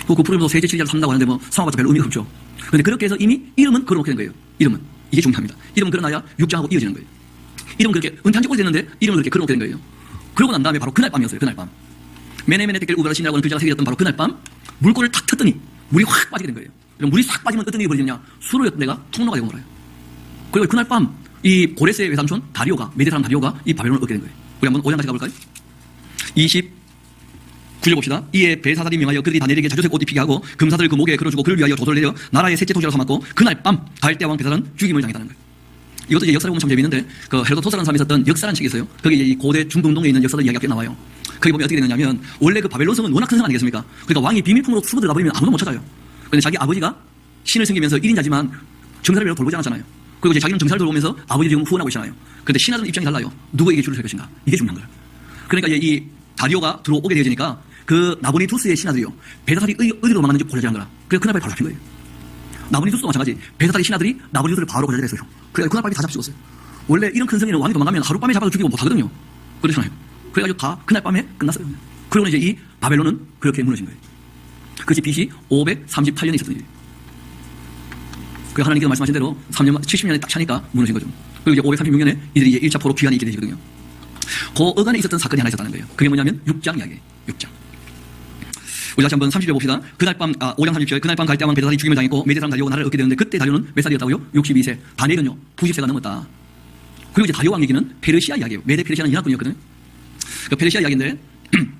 그 프로그램도 세제 7자를 산다고 하는데 뭐 성화봤자 별로 의미가 없죠. 그런데 그렇게 해서 이미 이름은 걸어놓게 된 거예요. 이름은. 이게 중요합니다. 이름은 걸어놔야 육장하고 이어지는 거예요. 이름은 그렇게 은퇴한 지 오래됐는데 이름을 그렇게 걸어놓게 된 거예요. 그러고 난 다음에 바로 그날 밤이었어요. 그날 밤. 메네메네 테켈 우베라신이라고 하는 글자가 새겨졌던 바로 그날 밤 물꼬를 탁 텄더니 물이 확 빠지게 된 거예요. 그럼 물이 싹 빠지면 어떤 일이 벌어지느냐. 수로였던 데가 통로가 되고 말아요. 그리고 그날 밤 이 고레스의 외삼촌 다리오가 메대 사람 다리오가 이 바벨론을 얻게 된 거예요. 우리 한번 5장까지 가볼까요? 29절 봅시다. 이에 벨사살이 명하여 그들이 다니엘에게 자주색 옷 입히게 하고 금사들 그 목에 걸어주고 그를 위하여 조서를 내려 나라의 셋째 통치라고 삼았고 그날 밤 갈대 왕 벨사살은 죽임을 당했다는 거예요. 이것도 이제 역사를 보면 참 재미있는데 그 헤로도토스라는 사람이 썼던 역사라는 책이 있어요. 거기 이제 이 고대 중동동에 있는 역사들 이야기가 꽤 나와요. 거기 보면 어떻게 되느냐면 원래 그 바벨론 성은 워낙 큰 성 아니겠습니까? 그러니까 왕이 비밀품으로 숨어 들어가 버리면 아무도 못 찾아요. 그런데 자기 아버지가 신을 섬기면서 1인자지만 정사를 별로 돌보지 않았잖아요. 그리고 이제 자기는 정사를 돌보면서 아버지 지금 후원하고 있잖아요. 그런데 신하들은 입장이 달라요. 누구에게 줄을 설 것인가? 이게 중요한 거예요. 그러니까 이제 이 다리오가 들어오게 되어지니까 그 나보니두스의 신하들이요. 벨사살이 어디로 도망갔는지 고려하지 않거나. 그래서 그날 밤에 바로 잡힌 거예요. 나보니두스도 마찬가지. 벨사살의 신하들이 나보니두스를 바로 고려했어요. 그래서 그날 밤에 다 잡히고 있어요. 원래 이런 큰 성에는 왕이 도망가면 하룻밤에 잡아서 죽이고 못하거든요. 그렇잖아요. 그래가지고 다 그날 밤에 끝났어요. 그러고 이제 이 바벨론은 그렇게 무너진 거예요. 그것이 BC 538년에 있었던 일이에요. 그 하나님께서 말씀하신 대로 3년, 70년에 딱 차니까 무너진 거죠. 그리고 이제 536년에 이들이 이제 1차 포로 귀환이 있게 되거든요. 그 어간에 있었던 사건이 하나 있었다는 거예요. 그게 뭐냐면 6장 이야기예요. 6장. 우리 다시 한번 30절 봅시다. 그날 밤, 5장 30절. 그날 밤 갈대왕 벨사살이 죽임을 당했고 메대 사람 다리오가 나라를 얻게 되었는데 그때 다리오는 몇 살이었다고요? 62세. 다니엘은요 90세가 넘었다. 그리고 이제 다리오 왕 얘기는 페르시아 이야기예요. 메대 페르시아는 연합군이었거든요. 그 페르시아 이야기인데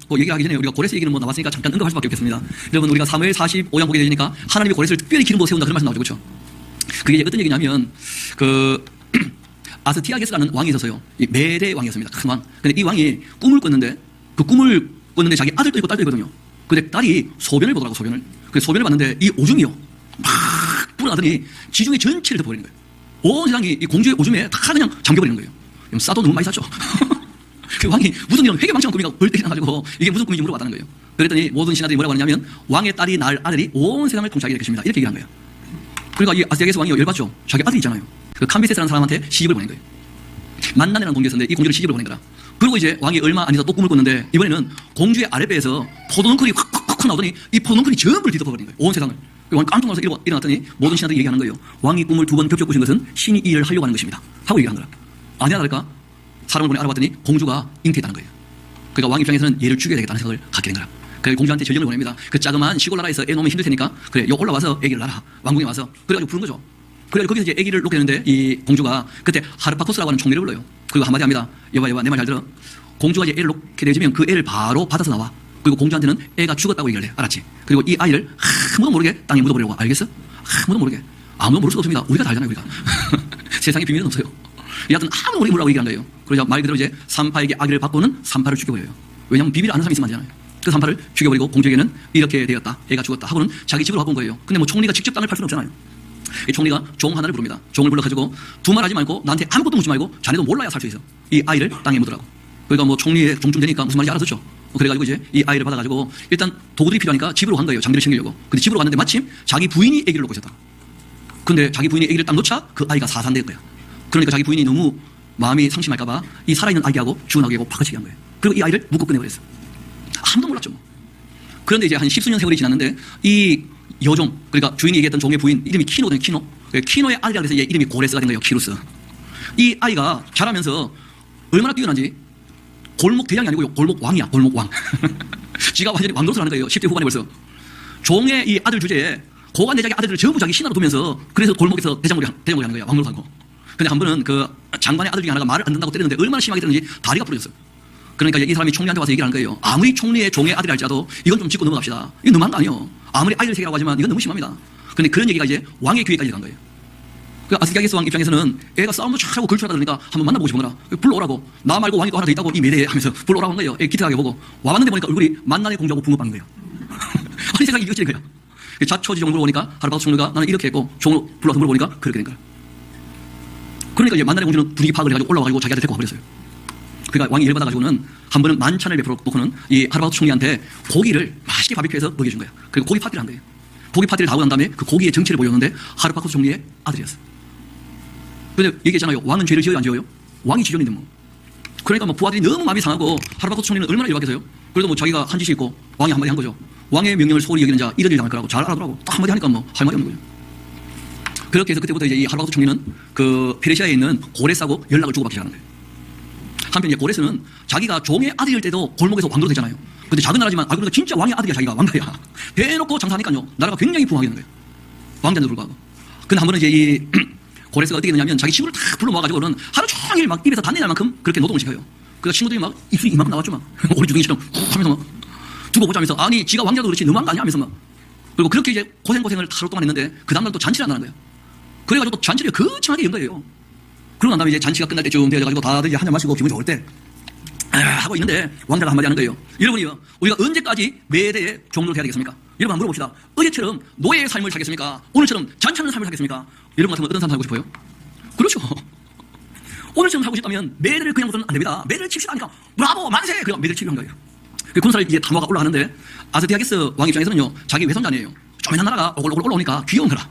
그 얘기하기 전에 우리가 고레스 얘기는 뭐 나왔으니까 잠깐 언급할 수밖에 없겠습니다. 여러분 우리가 사무엘 45장 보게 되니까 하나님이 고레스를 특별히 기름 부어 세운다 그런 말씀 나오죠. 그렇죠? 그게 어떤 얘기냐면 그 아스티아게스라는 왕이 있었어요. 이 메대 왕이었습니다. 큰 왕. 근데 이 왕이 꿈을 꿨는데 그 꿈을 꿨는데 자기 아들도 있고 딸도 있거든요. 근데 딸이 소변을 보더라고 소변을. 그 소변을 봤는데 이 오줌이요. 막 불어나더니 지중해 전체를 덮어버리는 거예요. 온 세상이 이 공주의 오줌에 다 그냥 잠겨버리는 거예요. 싸도 너무 많이 샀죠. 그 왕이 무슨 이런 회개망청한 꿈이가 벌떡 일어나가지고 이게 무슨 꿈인지 물어봤다는 거예요. 그랬더니 모든 신하들이 뭐라고 하냐면 왕의 딸이 낳을 아들이 온 세상을 통치하게 될 것입니다. 이렇게 얘기한 거예요. 그러니까 이 아스티아게스 왕이 열받죠. 자기 아들이 있잖아요. 그 캄비세스라는 사람한테 시집을 보낸 거예요. 만난이라는 공주였는데 이 공주를 시집을 보낸 거라. 그리고 이제 왕이 얼마 안 있어 또 꿈을 꿨는데 이번에는 공주의 아랫배에서 포도농클이 확 나오더니 이 포도농클이 전부를 뒤덮어버린 거예요. 온 세상을. 왕이 깜짝 놀라서 일어났더니 모든 신하들이 얘기하는 거예요. 왕이 꿈을 2번 겹쳐 꾸신 것은 신이 이 일을 하려고 하는 것입니다. 하고 얘기한 거라. 아니나 다를까? 사람을 보내 알아봤더니 공주가 잉태했다는 거예요. 그러니까 왕 입장에서는 얘를 죽여야 되겠다는 생각을 갖게 된 거라. 그래서 공주한테 전령을 보냅니다. 그 자그마한 시골 나라에서 애 놓으면 힘들 테니까 그래 요 올라와서 애기를 낳아. 왕궁에 와서. 그래가지고 부른 거죠. 그래가지고 거기서 이제 애기를 놓게 되는데 이 공주가 그때 하르파코스라고 하는 총리를 불러요. 그리고 한마디 합니다. 여봐 내 말 잘 들어. 공주가 이제 애를 놓게 되어지면 그 애를 바로 받아서 나와. 그리고 공주한테는 애가 죽었다고 얘기를 해. 알았지? 그리고 이 아이를 아무도 모르게 땅에 묻어버리려고. 알겠어? 아무도 모르게. 아무도 모를 수가 없습니다. 우리가 다 알잖아요. 우리가. 세상에 비밀은 없어요. 여하튼 아무도 모르게 물라고 얘기한 거예요. 그러자 말 그대로 이제 산파에게 아기를 받고는 산파를 죽여버려요. 왜냐하면 비밀을 아는 사람이 있으면 안 되잖아요. 그 산파를 죽여버리고 공주에게는 이렇게 되었다. 애가 죽었다. 하고는 자기 집으로 갖고 온 거예요. 근데 뭐 총리가 직접 땅을 팔 수는 없잖아요. 이 총리가 종 하나를 부릅니다. 종을 불러가지고 두말하지 말고 나한테 아무것도 묻지 말고 자네도 몰라야 살 수 있어. 이 아이를 땅에 묻으라고. 그러니까 뭐 총리의 종쯤 되니까 무슨 말인지 알아듣죠. 그래가지고 이제 이 아이를 받아가지고 일단 도구들이 필요하니까 집으로 간 거예요. 장비를 챙기려고. 근데 집으로 갔는데 마침 자기 부인이 아기를 놓고 있었다. 근데 자기 부인이 아기를 딱 놓자 그 아이가 사산될 거야. 그러니까 자기 부인이 너무 마음이 상심할까봐 이 살아있는 아기하고 죽은 아기하고 바꿔치기 한 거예요. 그리고 이 아이를 묶어 꺼내버렸어. 아무도 몰랐죠. 뭐. 그런데 이제 한 10수년 세월이 지났는데 이 여종, 그러니까 주인이 얘기했던 종의 부인 이름이 키노거든요. 키노. 키노의 아들이라고 해서 이름이 고레스가 된 거예요. 키루스. 이 아이가 자라면서 얼마나 뛰어난지 골목 대장이 아니고 골목 왕이야. 골목 왕. 지가 완전히 왕노릇을 하는 거예요. 10대 후반에 벌써. 종의 이 아들 주제에 고관 대장의 아들들을 전부 자기 신하로 두면서 그래서 골목에서 대장놀이 하는 거예요. 왕노릇 하고. 근데 한 번은 그 장관의 아들 중에 하나가 말을 안 듣는다고 때렸는데 얼마나 심하게 때렸는지 다리가 부러졌어요. 그러니까 이 사람이 총리한테 와서 얘기를 하는 거예요. 아무리 총리의 종의 아들이 할지라도 이건 좀 짚고 넘어갑시다. 이건 너무한 거 아니에요. 아무리 아이를 세계라고 하지만 이건 너무 심합니다. 그런데 그런 얘기가 이제 왕의 귀에까지 간 거예요. 그 아스티아게스 왕 입장에서는 애가 싸움도 잘하고 걸출하다 그러니까 한번 만나보고 싶으라. 불러오라고. 나 말고 왕이 또 하나 더 있다고 이 메대에 하면서 불러오라고 한 거예요. 애 기특하게 보고. 와봤는데 보니까 얼굴이 만난의 공주하고 붕어빵인 거예요. 아니 세상이 이것이 된 거야. 자초지 종을 보니까 하르파스 총리가 나는 이렇게 했고 종을 불러서 물어보니까 그렇게 된 거야. 그러니까 이제 만난의 공주는 분위기 파악을 해가지고 올라와가지고 자기 아들 데리고 와버렸어요. 그러니까 왕이 열받아가지고는 한 번은 만찬을 베풀어 놓고는 이 하르파스 총리한테 고기를 맛있게 바비큐해서 먹여준 거야. 그리고 고기 파티를 한 거예요. 고기 파티를 다 하고 난 다음에 그 고기의 정체를 보였는데 하르파쿠스 총리의 아들이었어. 근데 얘기했잖아요. 왕은 죄를 지어요, 안 지어요? 왕이 지존인데 뭐. 그러니까 뭐 부하들이 너무 마음이 상하고 하르파쿠스 총리는 얼마나 열받겠어요? 그래도 뭐 자기가 한 짓이 있고 왕이 한마디 한 거죠. 왕의 명령을 소홀히 여기는 자 이런 일 당할 거라고 잘 알아더라고. 딱 한마디 하니까 뭐 할 말이 없는 거죠. 그렇게 해서 그때부터 이제 이 하르파쿠스 총리는 그 페르시아에 있는 고레스하고 연락을 주고받기 시작하는 거예요. 한편 이제 고레스는 자기가 종의 아들일 때도 골목에서 왕도로 되잖아요. 근데 작은 나라지만 알고 보니까 진짜 왕의 아들이야. 자기가 왕가야. 대놓고 장사하니까요. 나라가 굉장히 부흥하게 되는 거예요. 왕자인데도 불구하고. 근데 한 번은 이제 이 고레스가 어떻게 했느냐면 자기 친구를 다 불러 모아가지고는 하루 종일 막 입에서 단내 날 만큼 그렇게 노동을 시켜요. 그래서 친구들이 막 입술이 이만큼 나왔죠. 막 오리 주둥이처럼 훅 하면서 막 두고 보자면서 아니 지가 왕자도 그렇지 너무한 거 아니야 하면서 막. 그리고 그렇게 이제 고생을 하루 동안 했는데 그 다음날 또 잔치를 한다는 거예요. 그래가지고 또 잔치를 거창하게 연 거예요. 그러고 난 다음에 이제 잔치가 끝날 때쯤 되어가지고 다들 이제 한잔 마시고 기분 좋을 때 하고 있는데 왕자가 한마디 하는 거예요. 여러분이요, 우리가 언제까지 매대의 종로를 해야 되겠습니까? 여러분 한번 물어봅시다. 어제처럼 노예의 삶을 살겠습니까? 오늘처럼 잔치하는 삶을 살겠습니까? 여러분 같으면 어떤 삶 살고 싶어요? 그렇죠. 오늘처럼 살고 싶다면 매대를 그냥 둬서는 안 됩니다. 매대를 칩시다 하니까 브라보 만세! 그냥 매대를 치기로 한 거예요. 군사를 이제 담화가 올라가는데 아스티아게스 왕 입장에서는요, 자기 외손자니에요. 조만한 나라가 오글오글 올라오니까 귀여운 거라.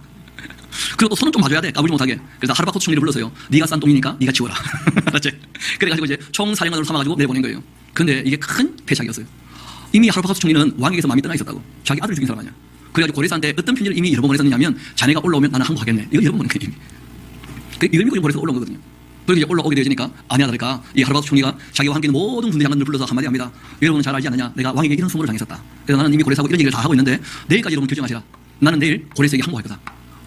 그리고 또 손은 좀 봐줘야 돼. 까불지 못하게. 그래서 하르파쿠스 총리를 불러서요. 네가 싼 똥이니까 네가 치워라. 알았지? 그래가지고 이제 총사령관으로 삼아가지고 내보낸 거예요. 근데 이게 큰 패착이었어요. 이미 하르파쿠스 총리는 왕에게서 마음이 떠나 있었다고. 자기 아들을 죽인 사람 아니야. 그래가지고 고레스한테 어떤 편지를 이미 여러 번 보냈었냐면 자네가 올라오면 나는 항복하겠네. 이거 여러 번 보낸 거예요. 이걸 믿고 고레스가 올라온 거거든요. 그리고 이제 올라오게 되어지니까 아니야 다를까 이 하르파쿠스 총리가 자기와 함께 있는 모든 군대 장관들을 불러서 한마디 합니다. 여러분은 잘 알지 않느냐? 내가 왕에게 이런 수모를 당했었다. 그래서 나는 이미 고레스하고 이런 얘기를 다 하고 있는데 내일까지 여러분 결정하시라. 나는 내일 고레스에게 항복할 거다.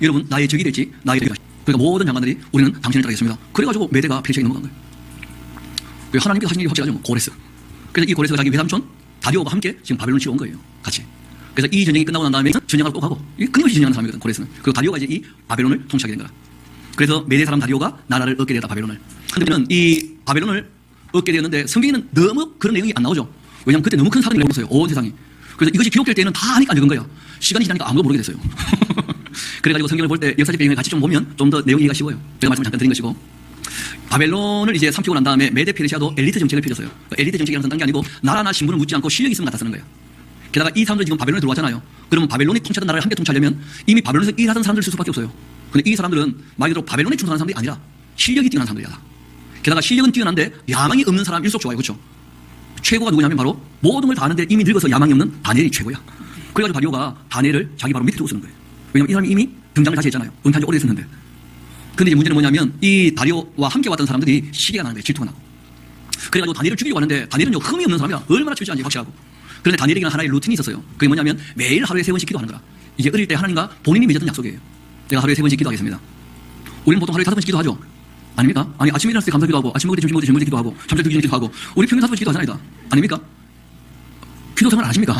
여러분 나의 적이 될지 나의 적이 될지. 그러니까 모든 장관들이 우리는 당신을 따르겠습니다. 그래가지고 메대가 페르시아에 넘어간 거예요. 하나님께서 하신 일이 확실하죠. 뭐. 고레스. 그래서 이 고레스가 자기 외삼촌 다리오와 함께 지금 바벨론을 치러 온 거예요. 같이. 그래서 이 전쟁이 끝나고 난 다음에 전쟁을 또 가고 끊임없이 전쟁하는 사람이거든. 고레스는. 그리고 다리오가 이제 이 바벨론을 통치하게 된 거라. 그래서 메대 사람 다리오가 나라를 얻게 되었다. 바벨론을. 근데는 이 바벨론을 얻게 되었는데 성경에는 너무 그런 내용이 안 나오죠. 왜냐하면 그때 너무 큰 사람이 내었어요. 온 세상이. 그래서 이것이 기록될 때는 다 하니까 안 적은 거야. 시간이 지나니까 아무도 모르게 됐어요. 그래가지고 성경을 볼 때 역사적 배경을 같이 좀 보면 좀 더 내용 이해가 쉬워요. 제가 말씀을 잠깐 드린 것이고 바벨론을 이제 삼키고 난 다음에 메데 페르시아도 엘리트 정책을 펴졌어요. 엘리트 정책이라는 딴 게 아니고 나라나 신분을 묻지 않고 실력 있으면 갖다 쓰는 거예요. 게다가 이 사람들이 지금 바벨론에 들어왔잖아요. 그러면 바벨론이 통치하던 나라를 함께 통치하려면 이미 바벨론에서 일하던 사람들을 쓸 수밖에 없어요. 근데 이 사람들은 말 그대로 바벨론에 충성하는 사람들이 아니라 실력이 뛰어난 사람들이다. 게다가 실력은 뛰어난데 야망이 없는 사람 일속 좋아요. 그렇죠? 최고가 누구냐면 바로 모든 걸 다 아는데 이미 늙어서 야망이 없는 다니엘이 최고야. 그래가지고 다리오가 다니엘을 자기 바로 밑에 두고 쓰는 거예요. 왜냐면 이 사람이 이미 등장을 다시 했잖아요. 은퇴한 지 오래됐었는데. 근데 이제 문제는 뭐냐면 이 다리오와 함께 왔던 사람들이 시기가 나는 거예요. 질투가 나고. 그래가지고 다니엘을 죽이려고 하는데 다니엘은 흠이 없는 사람이라 얼마나 철저한지 확실하고. 그런데 다니엘에게는 하나의 루틴이 있었어요. 그게 뭐냐면 매일 하루에 3번씩 기도하는 거라. 이게 어릴 때 하나님과 본인이 맺었던 약속이에요. 내가 하루에 3번씩 기도하겠습니다. 우리는 보통 하루에 5번씩 기도하죠. 아닙니까? 아니 아침에 일어났을 때 감사 기도하고 아침 먹을 때 점심 먹을 때 점심 기도하고 잠잘 때 기도하고 우리 평균 5번씩 기도하잖아요. 아닙니까? 기도 생활 안 하십니까?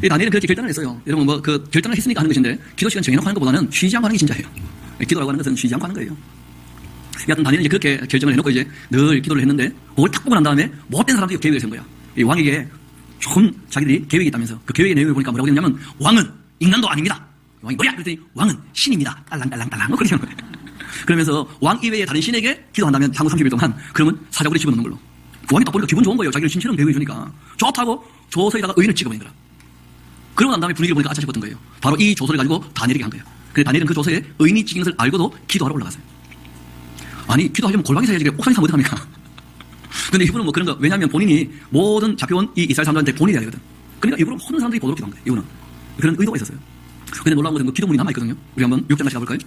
이 다니엘은 그렇게 결단을 했어요. 여러분 뭐 그 결단을 했으니까 하는 것인데 기도 시간 정해놓고 하는 것보다는 쉬지 않고 하는 게 진짜예요. 기도라고 하는 것은 쉬지 않고 하는 거예요. 여하튼 다니엘은 이제 그렇게 결정을 해놓고 이제 늘 기도를 했는데 그걸 딱 보고 난 다음에 못된 사람들이 계획을 세운 거야. 이 왕에게 좀 자기들이 계획이 있다면서 그 계획의 내용을 보니까 뭐라고 되냐면 왕은 인간도 아닙니다. 왕이 뭐야? 그랬더니 왕은 신입니다. 딸랑딸랑딸랑 그렇게 하는 거예요. 그러면서 왕 이외에 다른 신에게 기도한다면 향후 30일 동안 그러면 사자굴에 집어넣는 걸로. 그 왕이 딱 보니까 기분 좋은 거예요. 자기를 신처럼 대우해 주니까. 좋다고 조서에다가 의인을 찍어버린 거라. 그러고 난 다음에 분위기를 보니까 아차 싶었던 거예요. 바로 이 조서를 가지고 다니엘에게 한 거예요. 그래서 다니엘은 그 조서에 의인이 찍힌 것을 알고도 기도하러 올라갔어요. 아니 기도하려면 골방에서 해야지 옥상에서 못합니까? 근데 이분은 뭐 그런 거 왜냐하면 본인이 모든 잡혀온 이 이스라엘 사람들한테 본인이 해야 되거든. 그러니까 일부러 모든 사람들이 보도록 기도한 거예요. 이분은 그런 의도가 있었어요. 근데 놀라운 것은 뭐 기도문이 남아있거든요. 우리 한번 6장 다시 가볼까요?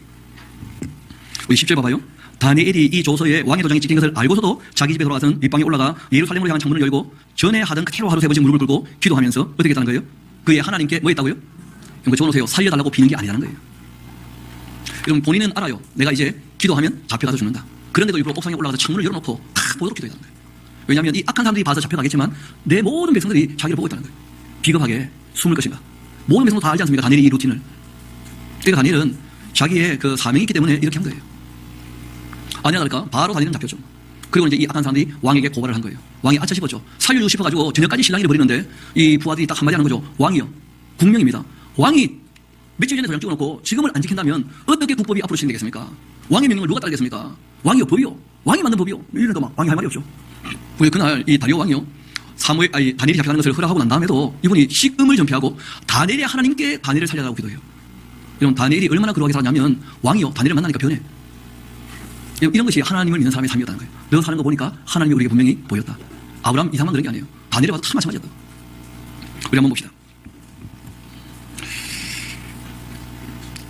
우리 10절 봐봐요. 다니엘이 이 조서에 왕의 도장이 찍힌 것을 알고서도 자기 집에 돌아가서는 윗방에 올라가 예루살렘으로 향한 창문을 열고 전에 하던 그대로 하루 3번씩 무릎을 꿇고 기도하면서 어떻게 했다는 거예요? 그의 하나님께 뭐 했다고요? 이거 적어놓으세요. 살려달라고 비는 게 아니라는 거예요. 그럼 본인은 알아요. 내가 이제 기도하면 잡혀가서 죽는다. 그런데도 일부러 옥상에 올라가서 창문을 열어놓고 다 보도록 기도했다는 거예요. 왜냐하면 이 악한 사람들이 봐서 잡혀가겠지만 내 모든 백성들이 자기를 보고 있다는 거예요. 비겁하게 숨을 것인가. 모든 백성도 다 알지 않습니까? 다니엘이 이 루틴을. 그러니까 다니엘은 자기의 그 사명이 있기 때문에 이렇게 한 거예요. 아니야 다를까 바로 다니엘은 잡혔죠. 그리고 이제 이 악한 사람들이 왕에게 고발을 한 거예요. 왕이 아차 싶었죠. 살려주고 싶어가지고 저녁까지 신랑이를 버리는데 이 부하들이 딱 한마디 하는 거죠. 왕이요. 국명입니다. 왕이 며칠 전에 도장 찍어놓고 지금을 안 지킨다면 어떻게 국법이 앞으로 진행되겠습니까? 왕의 명령을 누가 따르겠습니까? 왕이요 법이요. 왕이 만든 법이요. 이러니까 막 왕이 할 말이 없죠. 그날 이 다리오 왕이요. 다니엘이 잡혀가는 것을 허락하고 난 다음에도 이분이 식음을 전폐하고 다니엘의 하나님께 다니엘을 살려달라고 기도해요. 이런 다니엘이 얼마나 그러하게 살았냐면 왕이요 다니엘을 만나니까 변해. 이런 것이 하나님을 믿는 사람의 삶이었다는 거예요. 너 사는 거 보니까 하나님이 우리에게 분명히 보였다. 아브라함, 이삭만 그런 게 아니에요. 다니엘에 봐도 다 마찬가지였다. 우리 한번 봅시다.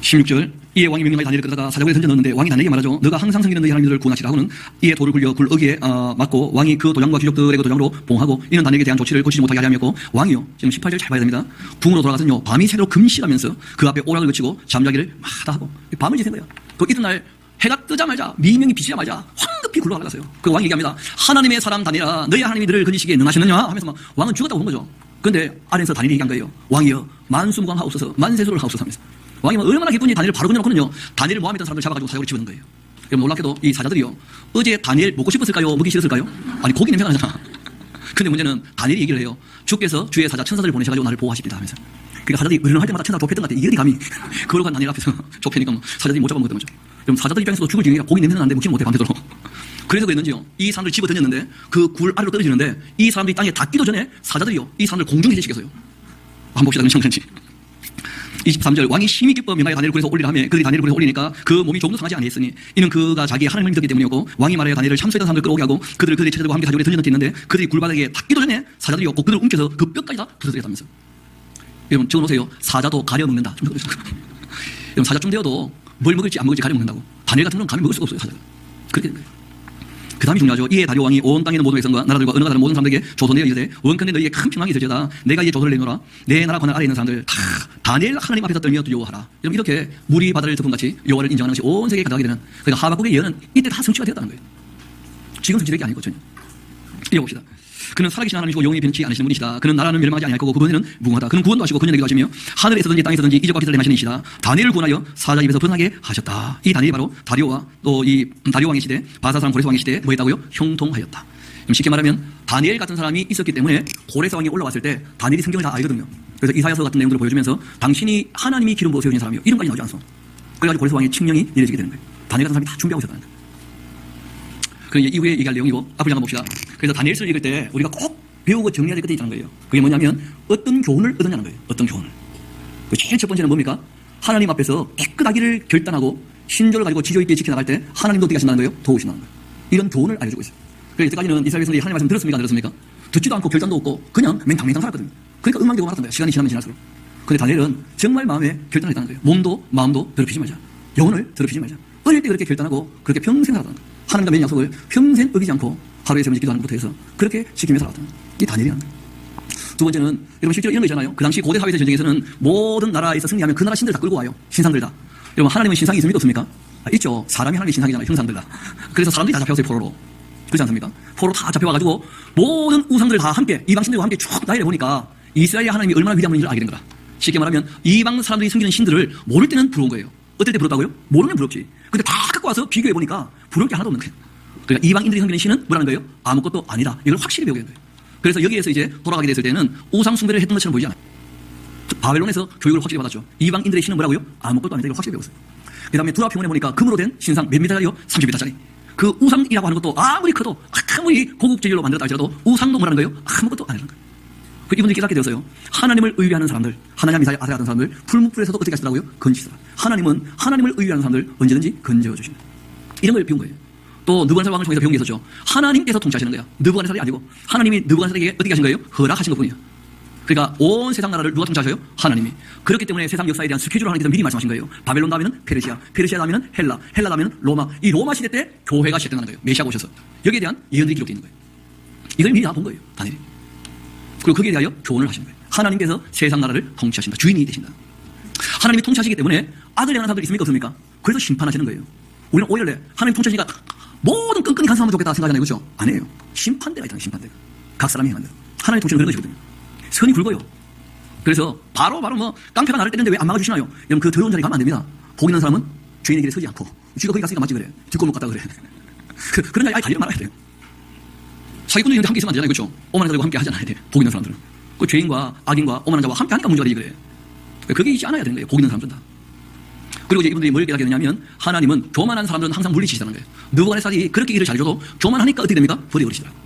16절 이에 왕이 명령하여 다니엘을 끌다가 사자굴에 던져넣었는데 왕이 다니엘에게 말하죠. 너가 항상 섬기는 너희 하나님들을 구원하시라 하고는 이에 돌을 굴려 굴 어기에 맞고 왕이 그 도장과 귀족들의 그 도장으로 봉하고 이는 다니엘에게 대한 조치를 고치지 못하게 하려 함이었고 왕이요 지금 18절 잘 봐야 됩니다. 궁으로 돌아가서요 밤이 새로 금실하면서 그 앞에 오락을 그치고 잠자기를 마다하고 밤을 지샌 거예요. 그 이튿날 해가 뜨자마자 미명이 비치자마자 황급히 굴러 올라갔어요. 그 왕이 얘기합니다. 하나님의 사람 다니엘아 너희 하나님이 너를 건지시기에 능하시느냐 하면서 막 왕은 죽었다고 본 거죠. 그런데 아래에서 다니엘이 얘기한 거예요. 왕이여 만수무강하옵소서 만세수를 하옵소서 하면서 왕이 얼마나 기쁜지 다니엘을 바로 건져놓고는요 다니엘을 모함했던 사람들 잡아가지고 사자굴에 집어넣은 거예요. 그럼 놀랍게도 이 사자들이요 어제 다니엘 먹고 싶었을까요? 먹기 싫었을까요? 아니 고기 냄새가 나잖아. 근데 문제는 다니엘이 얘기를 해요. 주께서 주의 사자 천사들을 보내셔가지고 나를 보호하십니다 하면서. 그러니까 사자들이 의논할 때마다 천사 좁혔던 것 같아. 이게 어디 감히 거룩한 다니엘 앞에서 좁히니까 뭐 사자들이 못 잡아먹었던 거죠. 그럼 사자들 입장에서도 죽을 지경이라 고기 냄새는 나는데 먹지는 못해 밤새도록. 그래서 그랬는지요 이 사람들 집어 던졌는데 그 굴 아래로 떨어지는데 이 사람들이 땅에 닿기도 전에 사자들이요 이 사람들 공중에 해치겠어요. 한번 봅시다. 그럼 그런지 23절 왕이 심히 기뻐 명하여 다니엘을 굴에서 올리라 하며 그들이 다니엘을 굴에서 올리니까 그 몸이 조금도 상하지 아니했으니 이는 그가 자기의 하나님을 믿었기 때문이었고 왕이 말하여 다니엘을 참수했던 사람들 끌어오게 하고 그들의 체제들과 함께 사자굴에 던져넣게 했는데 그들이 굴바닥에 닿기도 전에 사자들이 없고 그들을 움켜서 그 뼈까지 다 부서뜨렸다면서. 여러분 적어놓으세요. 사자도 가려 먹는다. 좀 여러분 사자쯤 되어도 뭘 먹을지 안 먹을지 가려 먹는다고. 다니엘 같은 건 감히 먹을 수가 없어요. 사자가. 그렇게 된 거예요. 그 다음이 중요하죠. 이에 다리오 왕이 온 땅에 있는 모든 백성과 나라들과 언어가 다른 모든 사람들에게 조선내어 이르되 원컨대 너희에게 큰 평강이 있을지어다 내가 이제 조선을 내놓으라 내 나라 권한 아래에 있는 사람들 다 다니엘 하나님 앞에서 떨며 두려워하라. 여러분 이렇게 물이 바다를 덮음같이 여호와를 인정하는 것이 온 세계에 가득하게 되는 그러니까 하박국의 예언은 이때 다 성취가 되었다는 거예요. 지금 성취된 게 아니고 전혀. 읽어봅시다. 그는 살아계신 하나님이시고 영원히 변치 않으시는 분이시다. 그는 나라는 멸망하지 아니할 거고 그분에는 무궁하다. 그는 구원도 하시고 그녀에게도 하시며 하늘에 있든지 땅에 있든지 이적과 기사를 행하시는 이시다. 다니엘을 구원하여 사자 입에서 벗어나게 하셨다. 이 다니엘이 바로 다리오와 또 이 다리오 왕의 시대 바사 사람 고레스 왕의 시대에 뭐 했다고요? 형통하였다. 쉽게 말하면 다니엘 같은 사람이 있었기 때문에 고레스 왕이 올라왔을 때 다니엘이 성경을 다 알거든요. 그래서 이사야서 같은 내용들을 보여주면서 당신이 하나님이 기름 부어 세우신 사람이요. 이름까지 나오지 않소. 그래가지고 고레스 왕의 칙령이 내려지게 되는 거예요. 다니엘 같은 사람이 다 준비하고 있었다는 거예요. 그럼 이후에 얘기할 내용이고 앞으로 한번 봅시다. 그래서 다니엘서를 읽을 때 우리가 꼭 배우고 정리해야 될 것들이 있다는 거예요. 그게 뭐냐면 어떤 교훈을 얻었냐는 거예요. 어떤 교훈을. 그 제일 첫 번째는 뭡니까? 하나님 앞에서 깨끗하기를 결단하고 신조를 가지고 지조 있게 지켜나갈 때 하나님도 어떻게 하신다는 거예요? 도우신다는 거예요. 이런 교훈을 알려주고 있어요. 그래서 이때까지는 이스라엘 백성들이 하나님 말씀 들었습니까? 안 들었습니까? 듣지도 않고 결단도 없고 그냥 맹탕맹탕 살았거든요. 그러니까 엉망되고 말았던 거예요. 시간이 지나면 지날수록. 그런데 다니엘은 정말 마음에 결단을 했다는 거예요. 몸도 마음도 더럽히지 말자. 영혼을 더럽히지 말자. 어릴 때 그렇게 결단하고 그렇게 평생 살았다는 거예요. 하나님과 맺은 약속을 평생 어기지 않고 하루에 세 번씩 기도하는 것부터 해서 그렇게 지키며 살았다는 거예요. 이게 다니엘이라는 거예요. 두 번째는 여러분 실제로 이런 거 있잖아요. 그 당시 고대 사회에서 전쟁에서는 모든 나라에서 승리하면 그 나라 신들 다 끌고 와요. 신상들 다. 여러분 하나님은 신상이 있습니까? 없습니까? 있죠. 사람이 하나님의 신상이잖아요. 형상들 다. 그래서 사람들이 다 잡혀왔어요. 포로로. 그렇지 않습니까? 포로로 다 잡혀와가지고 모든 우상들을 다 함께 이방 신들과 함께 쭉 나열해 보니까 이스라엘의 하나님이 얼마나 위대한 분인지를 알게 된 거라. 쉽게 말하면 이방 사람들이 숨기는 신들을 모를 때는 부러운 거예요. 어떨 때 부럽다고요? 모르면 부럽지. 근데 다 갖고 와서 비교해 보니까 부러울 게 하나도 없는 거예요. 그러니까 이방인들이 섬기는 신은 뭐라는 거예요? 아무것도 아니다. 이걸 확실히 배우게 된 거예요. 그래서 여기에서 이제 돌아가게 됐을 때는 우상 숭배를 했던 것처럼 보이지 않아요. 바벨론에서 교육을 확실히 받았죠. 이방인들의 신은 뭐라고요? 아무것도 아니다. 이걸 확실히 배웠어요. 그 다음에 두라평원에 보니까 금으로 된 신상 몇 미터짜리요? 30미터짜리. 그 우상이라고 하는 것도 아무리 커도 아무리 고급 재질로 만들었다 할지라도 우상도 뭐라는 거예요? 아무것도 아니라는 거예요. 그 이분들이 깨닫게 되었어요. 하나님을 의뢰하는 사람들, 하나님 미사의 아들 하던 사람들 풀무불에서도 어떻게 하시더라고요? 건지시더라. 하나님은 하나님을 의뢰하는 사람들 언제든지 건져주신다. 이런 걸 배운 거예요. 또 느부갓네살 왕을 통해서 배운 게 있었죠. 하나님께서 통치하시는 거야. 느부갓네살이 아니고 하나님이 느부갓네살에게 어떻게 하신 거예요? 허락하신 것뿐이에요. 그러니까 온 세상 나라를 누가 통치하셔요? 하나님이. 그렇기 때문에 세상 역사에 대한 스케줄을 하나님께서 미리 말씀하신 거예요. 바벨론 다음에는 페르시아, 페르시아 다음에는 헬라, 헬라 다음에는 로마. 이 로마 시대 때 교회가 시작된다는 거예요. 메시아가 오셔서. 여기에 대한 예언들이 기록되어 있는 거예요. 이걸 미리 다 본 거예요. 다니엘이. 그리고 거기에 대하여 교훈을 하시는 거예요. 하나님께서 세상 나라를 통치하신다. 주인이 되신다. 하나님이 통치하시기 때문에 아들 향하는 사람들이 있습니까? 없습니까? 그래서 심판하시는 거예요. 우리는 오히려 하나님 통치하시니까 모든 끈끈이 간섭하면 좋겠다 생각하잖아요. 그렇죠? 아니에요. 심판대가 있잖아요. 심판대가. 각 사람이 행한 대로. 하나님 통치는 그런 것이거든요. 선이 굵어요. 그래서 바로 뭐 깡패가 나를 때리는데 왜 안 막아주시나요? 여러분 그 더러운 자리에 가면 안 됩니다. 복 있는 사람은 죄인의 길에 서지 않고 쥐가 거기 갔으니까 맞지 그래. 뒷골목 갔다 그래. 그런 자리에 아예 가지 말아야 돼요. 사기꾼들이 함께 있으면 안 되잖아요. 그렇죠? 오만한 자들과 함께 하지 않아야 돼요. 복 있는 사람들은. 그 죄인과 악인과 오만한 자와 함께 하니까 문제가 되지 그래. 그게 있지 않아야 되는 거예요. 복 있는 사람들은 다. 그리고 이제 이분들이 뭘 깨닫게 되냐면 하나님은 교만한 사람들은 항상 물리치시다는 거예요. 느부갓네살이 그렇게 일을 잘 줘도 교만하니까 어떻게 됩니까? 버려버리시더라고요.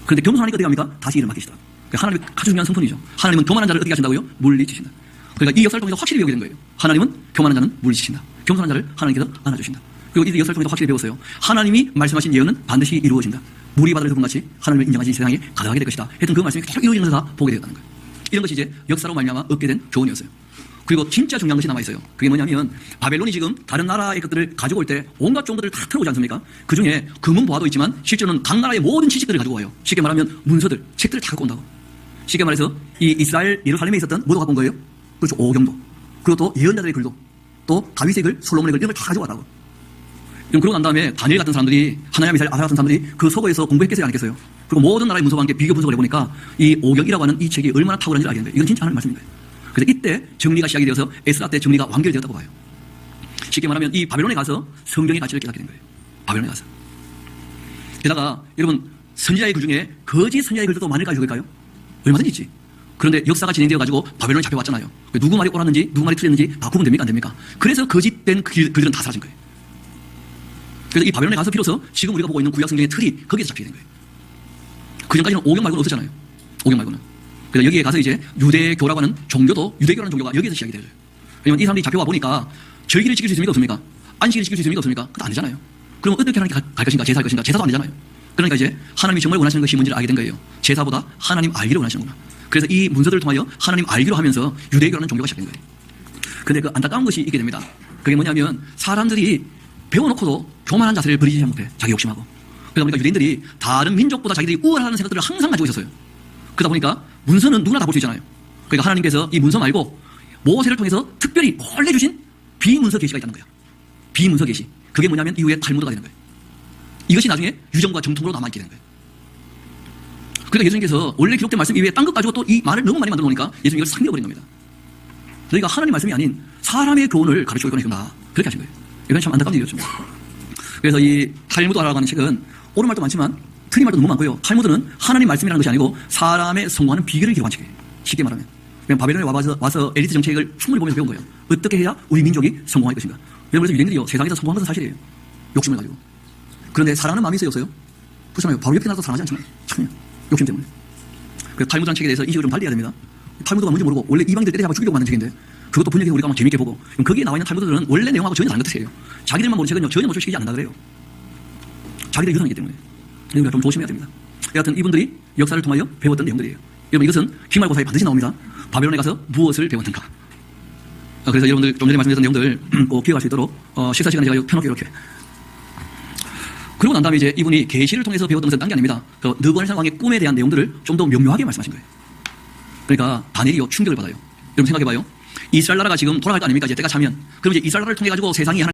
그런데 겸손하니까 어떻게 합니까? 다시 일을 맡기시더라. 그러니까 하나님의 아주 중요한 성품이죠. 하나님은 교만한 자를 어떻게 하신다고요? 물리치신다. 그러니까 이 역사를 통해서 확실히 배우게 된 거예요. 하나님은 교만한 자는 물리치신다. 겸손한 자를 하나님께서 안아주신다. 그리고 이 역사를 통해서 확실히 배웠어요. 하나님이 말씀하신 예언은 반드시 이루어진다. 물이 바다를 덮은같이 하나님을 인정하신 세상에 가득하게 될 것이다. 했던 그 말씀이 계속 이루어지는 것을 다 보게 되었다는 거예요. 이런 것이 이제 역사로 말미암아 얻게 된 조언이었어요. 그리고 진짜 중요한 것이 남아있어요. 그게 뭐냐면 바벨론이 지금 다른 나라의 것들을 가지고 올 때 온갖 좋은 것들을 다 틀어오지 않습니까? 그 중에 금은 보화도 있지만 실제로는 각 나라의 모든 지식들을 가지고 와요. 쉽게 말하면 문서들, 책들을 다 갖고 온다고. 쉽게 말해서 이 이스라엘 예루살렘에 있었던 뭐도 갖고 온 거예요? 그렇죠. 오경도. 그리고 또 예언자들의 글도. 또 다윗의 글, 솔로몬의 글 이런 걸 다 가지고 왔다고. 그럼 그러고 난 다음에 다니엘 같은 사람들이 하나냐 미사엘 아사 같은 사람들이 그 서거에서 공부했겠어요 안 했겠어요? 그리고 모든 나라의 문서와 함께 비교 분석을 해보니까 이 오경이라고 하는 이 책이 얼마나 탁월한지를 알게 된 거예요. 이건 진짜 하나님의 말씀인 거예요. 그래서 이때 정리가 시작이 되어서 에스라 때 정리가 완결되었다고 봐요. 쉽게 말하면 이 바벨론에 가서 성경의 가치를 깨닫게 된 거예요. 바벨론에 가서. 게다가 여러분 선지자의 글 중에 거짓 선지자의 글도 많을까요 적을까요? 얼마든지 있지. 그런데 역사가 진행되어 가지고 바벨론에 잡혀왔잖아요. 누구 말이 옳았는지 누구 말이 틀렸는지 바꾸면 됩니까 안 됩니까? 그래서 거짓된 글들은 다 사라진 거예요. 그래서 이 바벨론에 가서 비로소 지금 우리가 보고 있는 구약 성경의 틀이 거기에서 잡히게 된 거예요. 그 전까지는 오경 말고는 없었잖아요. 오경 말고는. 그래서 여기에 가서 이제 유대교라고 하는 종교도 유대교라는 종교가 여기에서 시작이 되죠. 왜냐면 이 사람들이 잡혀와 보니까 절기를 지킬 수 있습니까 없습니까? 안식일을 지킬 수 있습니까 없습니까? 그것도 안 되잖아요. 그럼 어떻게 하나님께 갈 것인가 제사할 것인가 제사도 안 되잖아요. 그러니까 이제 하나님이 정말 원하시는 것이 뭔지를 알게 된 거예요. 제사보다 하나님 알기를 원하시는구나. 그래서 이 문서들을 통하여 하나님 알기로 하면서 유대교라는 종교가 시작된 거예요. 근데 그 안타까운 것이 있게 됩니다. 그게 뭐냐면 사람들이 배워놓고도 교만한 자세를 버리지 못해. 자기 욕심하고. 그러다 보니까 유대인들이 다른 민족보다 자기들이 우월하다는 생각들을 항상 가지고 있었어요. 그러다 보니까 문서는 누구나 다 볼 수 있잖아요. 그러니까 하나님께서 이 문서 말고 모세를 통해서 특별히 몰래 주신 비문서 계시가 있다는 거예요. 비문서 계시. 그게 뭐냐면 이후에 탈무드가 되는 거예요. 이것이 나중에 유정과 정통으로 남아있게 되는 거예요. 그러니까 예수님께서 원래 기록된 말씀 이외에 딴 것 가지고 또 이 말을 너무 많이 만들어 놓으니까 예수님이 이걸 삭내버린 겁니다. 그러니까 하나님 말씀이 아닌 사람의 교훈을 가르치고 있구나. 그렇게 하신 거예요. 이건 참 안타까운 일이었죠. 그래서 이 탈무드라고 하는 책은 옳은 말도 많지만 틀린 말도 너무 많고요. 탈무드는 하나님 말씀이라는 것이 아니고 사람의 성공하는 비결을 기록한 책이에요. 쉽게 말하면. 그냥 바벨론에 와서 엘리트 정책을 충분히 보면서 배운 거예요. 어떻게 해야 우리 민족이 성공할 것인가. 여러분 그래서 유대인들이요. 세상에서 성공한 것은 사실이에요. 욕심을 가지고. 그런데 사랑하는 마음이 있어요 없어요? 그렇잖아요. 바로 옆에 나라도 사랑하지 않잖아요. 참 욕심 때문에. 그래서 탈무드라는 책에 대해서 이식을 좀 달리 해야 됩니다. 탈무드가 뭔지 모르고 원래 이방인들 때려잡아 죽이려고 만든 책인데 그것도 번역해서 우리가 막 재밌게 보고 그럼 거기에 나와 있는 탈무드들은 원래 내용하고 전혀 다른 뜻이에요. 자기들만 보는 책은요 전혀 노출시키지 않는다 그래요. 자기들 유산이기 때문에. 우리가 좀 조심해야 됩니다. 여하튼 이분들이 역사를 통하여 배웠던 내용들이에요. 여러분 이것은 기말고사에 반드시 나옵니다. 바벨론에 가서 무엇을 배웠는가. 그래서 여러분들 좀 전에 말씀드렸던 내용들 꼭 기억할 수 있도록 식사 시간에 제가 펴놓게 이렇게. 그러고 난 다음에 이제 이분이 계시를 통해서 배웠던 것은 딴 게 아닙니다. 그 느부갓네살 왕의 꿈에 대한 내용들을 좀 더 명료하게 말씀하신 거예요. 그러니까 다니엘이요 충격을 받아요. 여러분 생각해봐요. 이스라엘 나라가 지금 돌아갈 거 아닙니까? 이제 때가 차면. 그럼 이제 이스라엘 나라를 통해 가지고 세상이 하나님